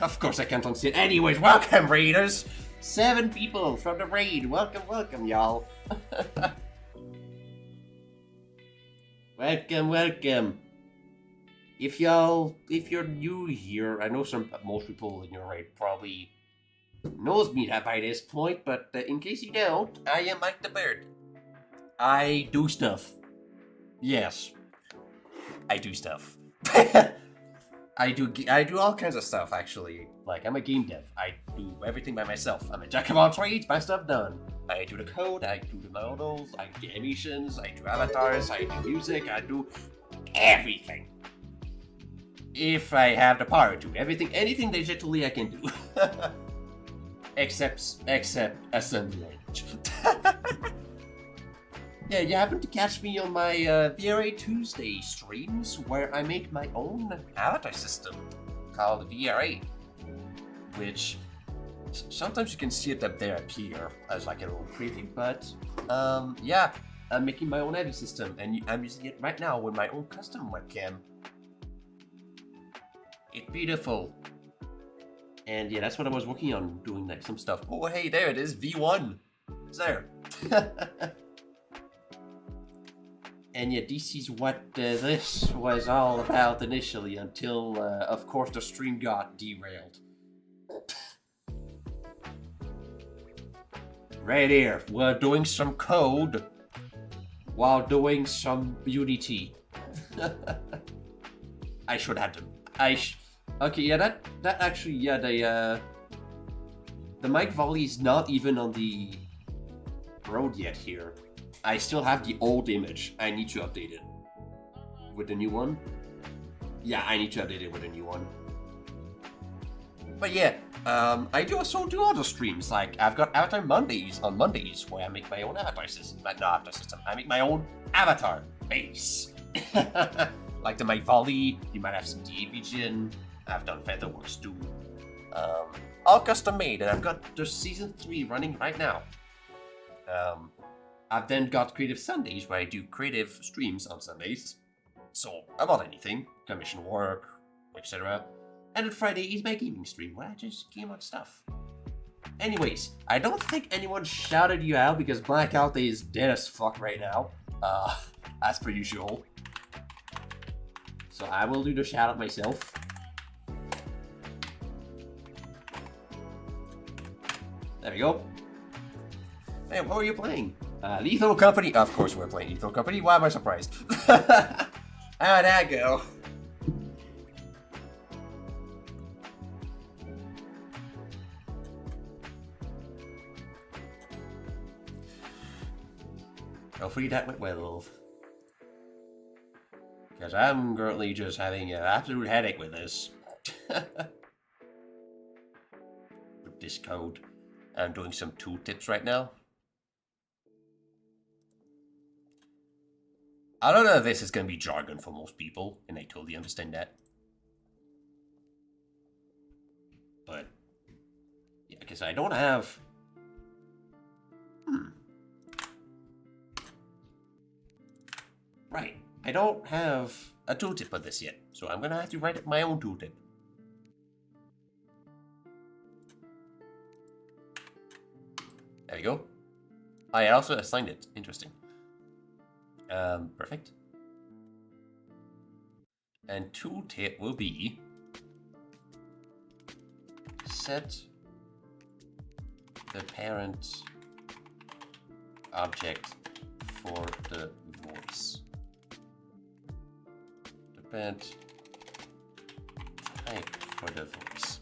Of course I can't unsee it. Anyways, welcome, raiders. 7 people from the raid. Welcome, y'all. Welcome. If you're new here, I know most people in your raid probably knows me by this point, but in case you don't, I am Mike the Bird. I do stuff. Yes, I do stuff. I do all kinds of stuff, actually. Like, I'm a game dev. I do everything by myself. I'm a jack of all trades, my stuff done. I do the code, I do the models, I do animations, I do avatars, I do music, I do everything. If I have the power to. Anything digitally I can do. except assembly language. Yeah, you happen to catch me on my VRA Tuesday streams where I make my own avatar system called VRA, which sometimes you can see it up there appear as like a little preview, but yeah, I'm making my own Avi system and I'm using it right now with my own custom webcam. It's beautiful. And yeah, that's what I was working on, doing like some stuff. Oh, hey, there it is, V1. It's there. And yeah, this is what this was all about initially until, of course, the stream got derailed. Right here, we're doing some code while doing some Unity. I should have them. Okay, yeah, that actually, yeah, the mic volley is not even on the road yet here. I still have the old image. I need to update it with the new one. Yeah, I need to update it with the new one. But yeah, I do also do other streams. Like, I've got Avatar Mondays on Mondays where I make my own avatar system. Not avatar system. I make my own avatar base. Like the mic volley, you might have some Vision. I've done Featherworks too. All custom made, and I've got the season 3 running right now. I've then got Creative Sundays where I do creative streams on Sundays. So about anything, commission work, etc. And on Friday is my gaming stream where I just game on stuff. Anyways, I don't think anyone shouted you out because Blackout Day is dead as fuck right now. As per usual. So I will do the shout out myself. There we go. Hey, what were you playing? Lethal Company. Of course we're playing Lethal Company. Why am I surprised? How'd that go? Hopefully that went well. Because I'm currently just having an absolute headache with this. With this code. I'm doing some tooltips right now. I don't know if this is going to be jargon for most people, and I totally understand that. But, yeah, because I don't have... Right, I don't have a tooltip for this yet, so I'm going to have to write my own tooltip. There we go. I also assigned it. Interesting. Perfect. And tooltip will be set the parent object for the voice. The parent type for the voice.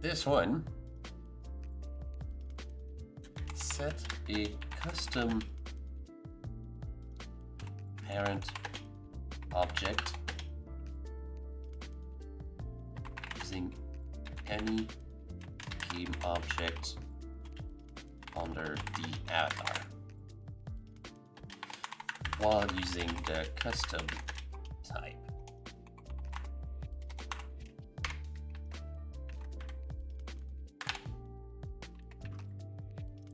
This one, set a custom parent object using any game object under the avatar while using the custom type.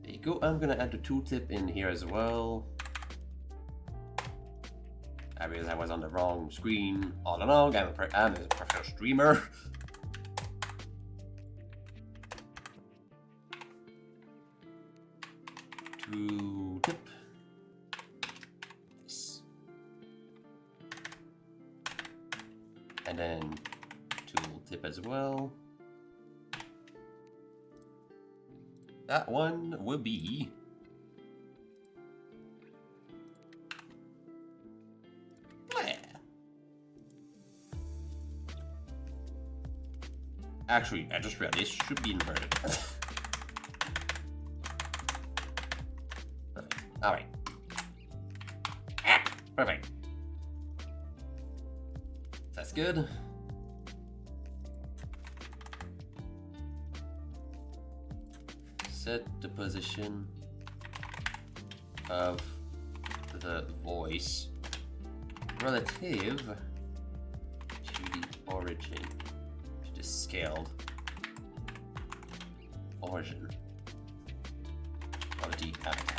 There you go. I'm gonna add the tooltip in here as well. I realized I was on the wrong screen all along. I'm a professional streamer. Tooltip. Yes. And then tooltip as well. That one will be actually, I just realized this should be inverted. Perfect. Alright. Perfect. That's good. Set the position of the voice relative to the origin, to the scaled origin of the avatar.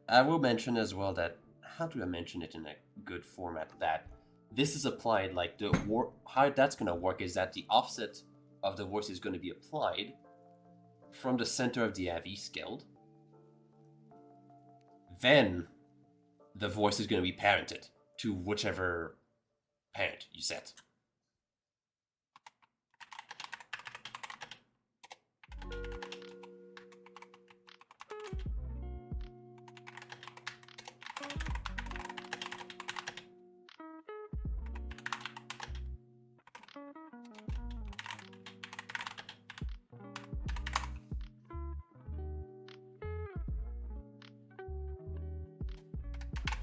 I will mention as well that, how do I mention it in a good format, that this is applied, like how that's going to work is that the offset of the voice is going to be applied from the center of the Avi scaled. Then the voice is going to be parented to whichever parent you set.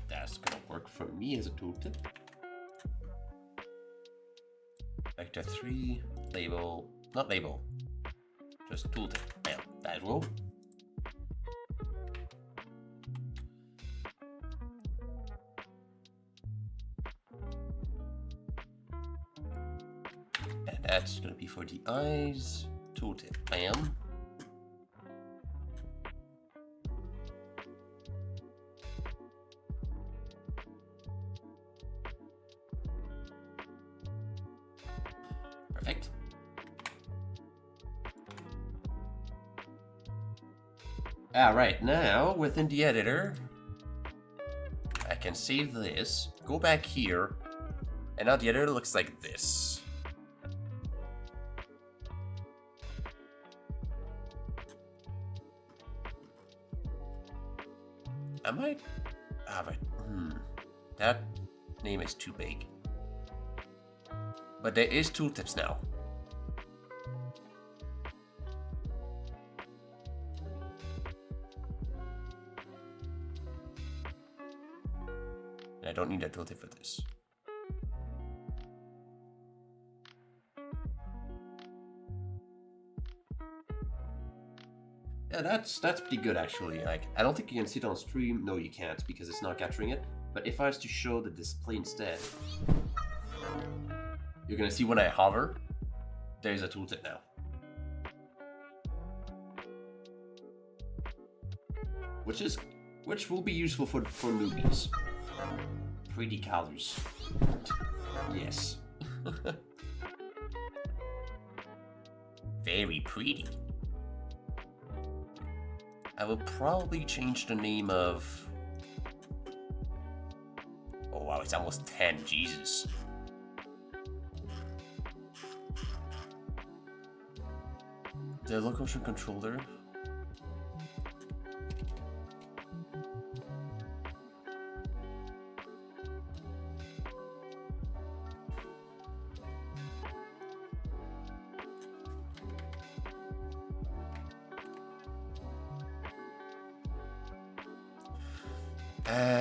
That's gonna work for me as a tooltip. Vector 3, label, not label, just tooltip. Bam, that will. And that's gonna be for the eyes, tooltip. Bam. Perfect. Alright, now within the editor, I can save this, go back here, and now the editor looks like this. I might... but... That name is too big. But there is tooltips now. And I don't need a tooltip for this. Yeah, that's pretty good actually. Like, I don't think you can see it on stream. No, you can't because it's not capturing it. But if I was to show the display instead, you're gonna see when I hover, there's a tooltip now. Which will be useful for newbies. Pretty colors. Yes. Very pretty. I will probably change the name of... Oh wow, it's almost 10, Jesus. The locomotion controller.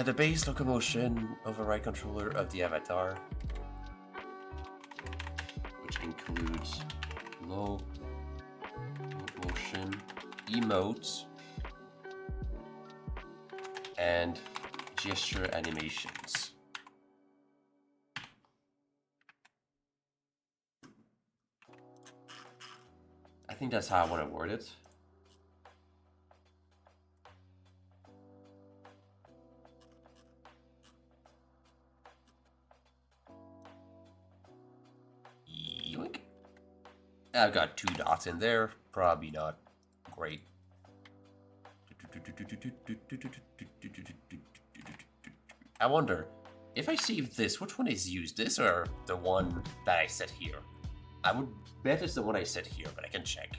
The base locomotion override controller of the avatar, which includes locomotion emotes and gesture animations. I think that's how I want to word it. I've got 2 dots in there, probably not great. I wonder, if I save this, which one is used? This or the one that I set here? I would bet it's the one I set here, but I can check.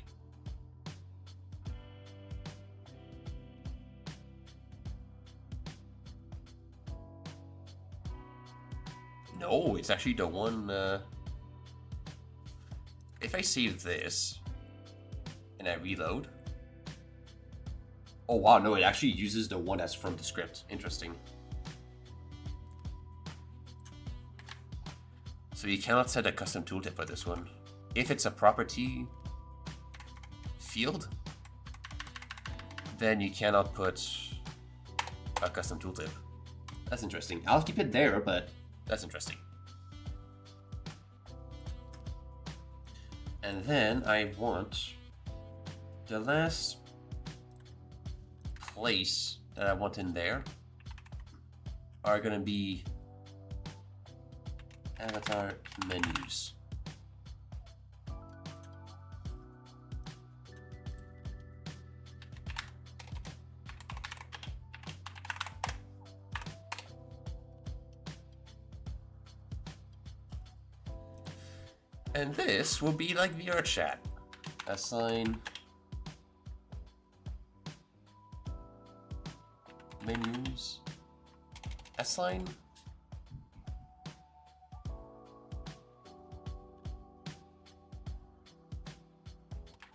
No, it's actually the one... If I save this and I reload, oh wow, no, it actually uses the one that's from the script. Interesting. So you cannot set a custom tooltip for this one. If it's a property field, then you cannot put a custom tooltip. That's interesting. I'll keep it there, but that's interesting. And then I want the last place that I want in there are going to be avatar menus. And this will be like VR chat. Assign menus. Assign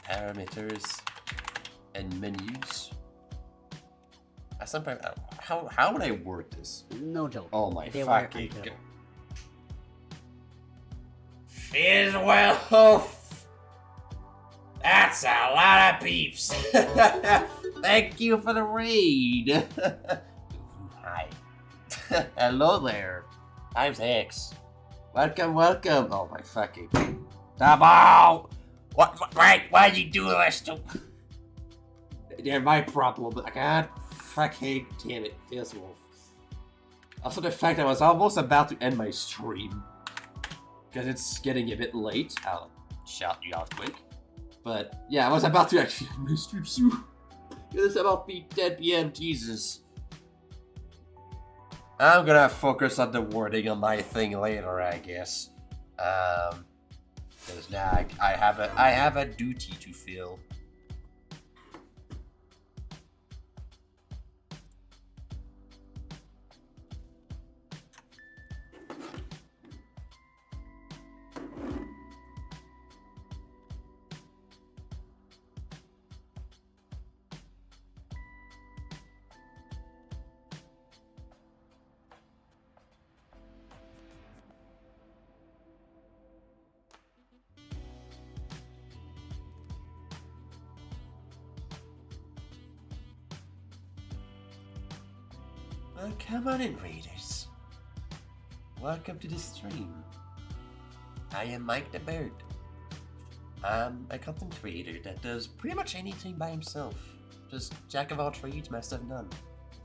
parameters and menus. Assign how would I word this? No joke. Oh my They were fucking until. god. Well, that's a lot of peeps. Thank you for the raid. Hi. Hello there. I'm Hex. Welcome, welcome. Oh my fucking. Double. What? Right? Why you do this to? They're my problem. I can't fucking damn it. Feels wolf. Also, the fact I was almost about to end my stream. because it's getting a bit late. I'll shout you out quick. But yeah, I was about to actually end my stream soon. It's about to be 10 p.m. Jesus. I'm gonna focus on the wording on my thing later, I guess. Because now I have a duty to fill. Well, come on in, Raiders. Welcome to the stream. I am Mike the Bird. I'm a content creator that does pretty much anything by himself. Just jack of all trades, master of none.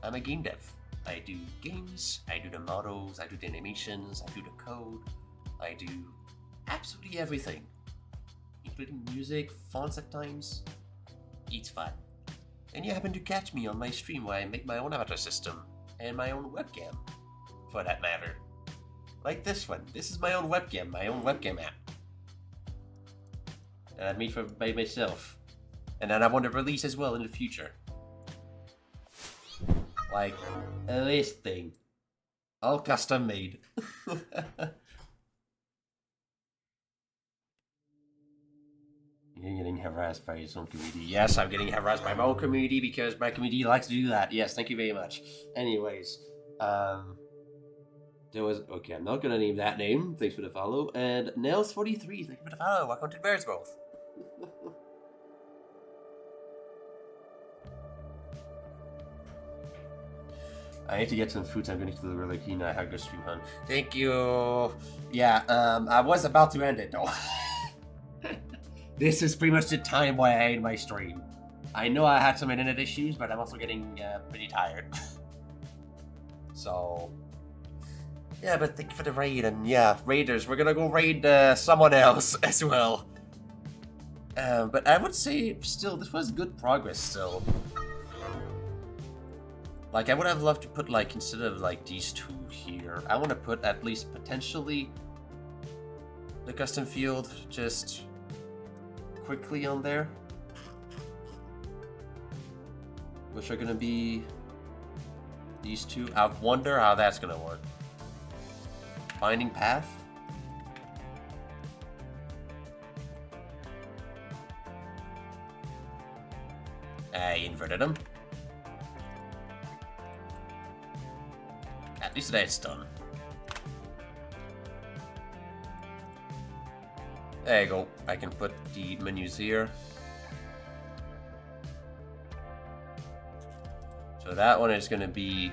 I'm a game dev. I do games, I do the models, I do the animations, I do the code, I do absolutely everything. Including music, fonts at times. It's fun. And you happen to catch me on my stream where I make my own avatar system. And my own webcam, for that matter. Like this one. This is my own webcam app. And I made by myself. And then I want to release as well in the future. Like this thing. All custom made. You're getting harassed by your own community. Yes, I'm getting harassed by my own community because my community likes to do that. Yes, thank you very much. Anyways, there was... Okay, I'm not gonna name that name. Thanks for the follow. And Nels43, thank you for the follow. Welcome to Birds Both. I need to get some food, so I'm going to do the really keen Hagler stream hunt. Thank you. Yeah, I was about to end it though. This is pretty much the time why I end my stream. I know I had some internet issues, but I'm also getting pretty tired. So, yeah, but thank you for the raid, and yeah, raiders, we're gonna go raid someone else as well. But I would say, still, this was good progress still. Like, I would have loved to put, like, instead of, like, these two here, I want to put at least potentially the custom field just quickly on there. Which are gonna be these two. I wonder how that's gonna work. Binding path. I inverted them. At least that's done. There you go. I can put the menus here. So that one is going to be...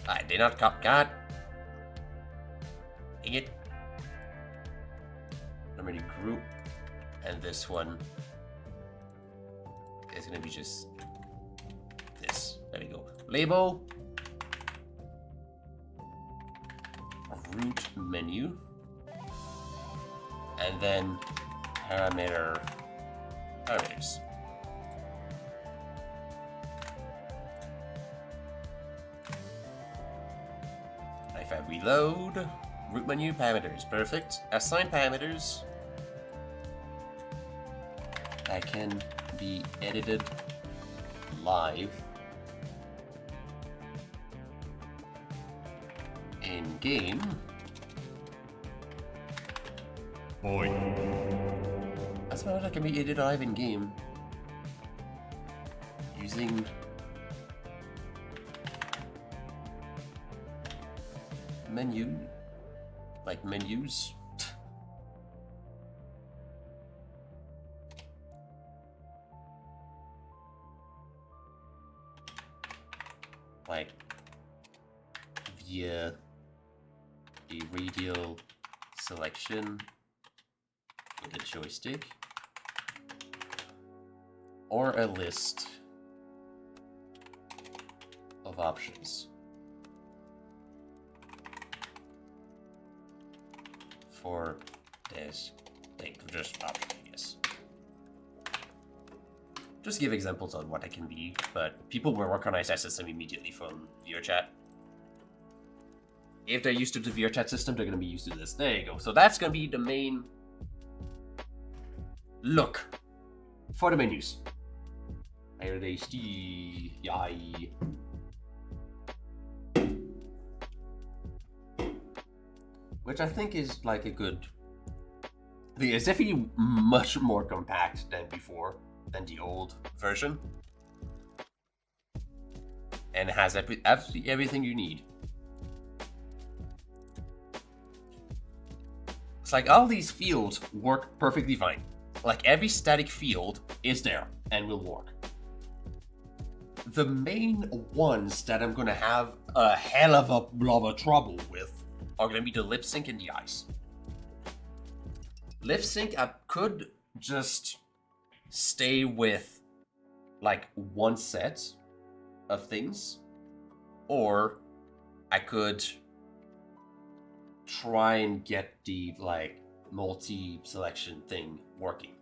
I did not cop God. Dang it. Already group. And this one is going to be just this. There we go. Label. Root menu. And then parameters. If I reload, root menu parameters, perfect. Assign parameters that can be edited live in game. Boy. That's how that can be edited live in game using menu, like menus. Like via a radial selection with a joystick, or a list of options for this thing. Just option, I guess. Just give examples on what it can be, but people will recognize that system immediately from VRChat. If they're used to the VRChat system, they're going to be used to this. There you go. So that's going to be the main look for the menus. Which I think is like a good... It's definitely much more compact than before, than the old version. And it has absolutely everything you need. It's like all these fields work perfectly fine. Like every static field is there and will work. The main ones that I'm gonna have a hell of a lot of trouble with are gonna be the lip sync and the eyes. Lip sync, I could just stay with like one set of things, or I could try and get the like multi-selection thing working.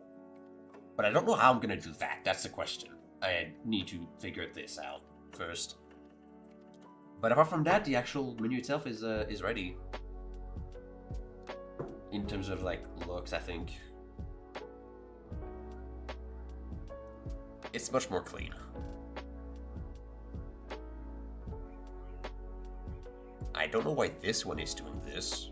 But I don't know how I'm gonna do that. That's the question. I need to figure this out first. But apart from that, the actual menu itself is ready. In terms of like looks, I think it's much more clean. I don't know why this one is doing this.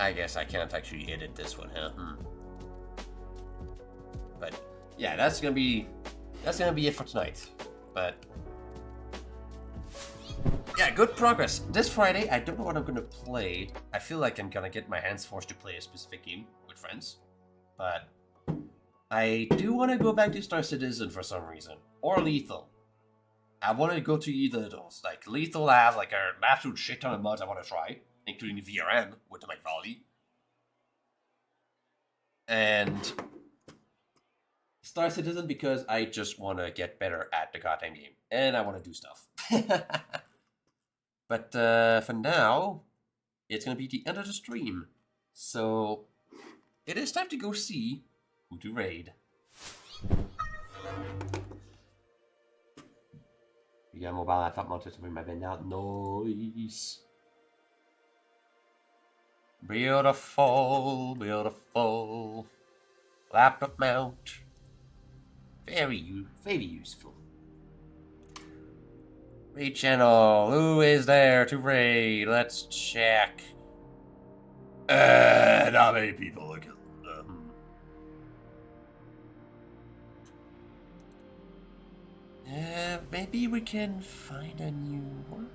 I guess I can't actually edit this one, huh? But yeah, that's gonna be it for tonight. But yeah, good progress. This Friday, I don't know what I'm gonna play. I feel like I'm gonna get my hands forced to play a specific game with friends. But I do want to go back to Star Citizen for some reason. Or Lethal. I want to go to either of those. Like, Lethal, I have like an absolute shit ton of mods I want to try, including the VRM with my volley. And Star Citizen because I just want to get better at the goddamn game. And I want to do stuff. But for now, it's going to be the end of the stream. So it is time to go see who to raid. We got a mobile laptop mounted to bring my bed out. Nice. Beautiful, beautiful. Laptop mount. Very useful. Raid channel. Who is there to raid? Let's check. Not many people again. Maybe we can find a new one.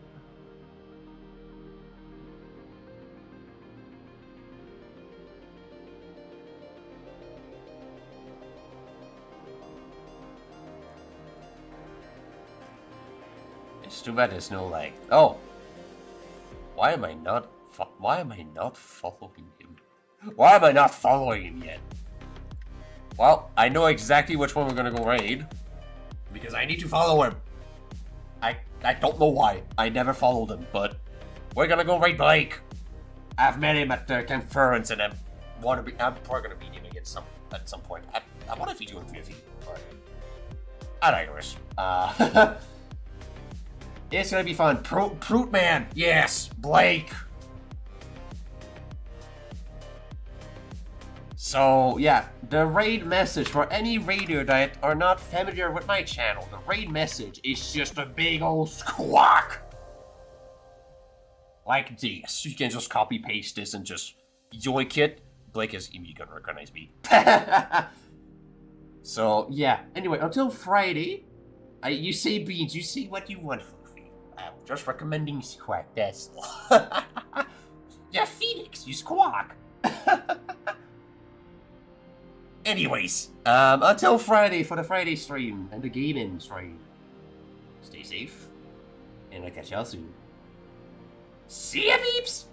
It's too bad there's no like. Oh, why am I not following him? Why am I not following him yet? Well, I know exactly which one we're gonna go raid. Because I need to follow him. I don't know why. I never followed him, but we're gonna go raid Blake. I've met him at the conference, and I'm probably gonna beat him again at some point. I wonder if he's doing PvP. I digress. It's gonna be fun. Proot Man, yes, Blake. So, yeah, the raid message for any raider that are not familiar with my channel, the raid message is just a big old squawk. Like this. You can just copy paste this and just yoink it. Blake is immediately gonna recognize me. So, yeah. Anyway, until Friday, you say Beans, you say what you want for me. I'm just recommending squawk, that's all. Yeah, Phoenix, you squawk. Anyways, until Friday for the Friday stream and the gaming stream. Stay safe, and I'll catch y'all soon. See ya, peeps!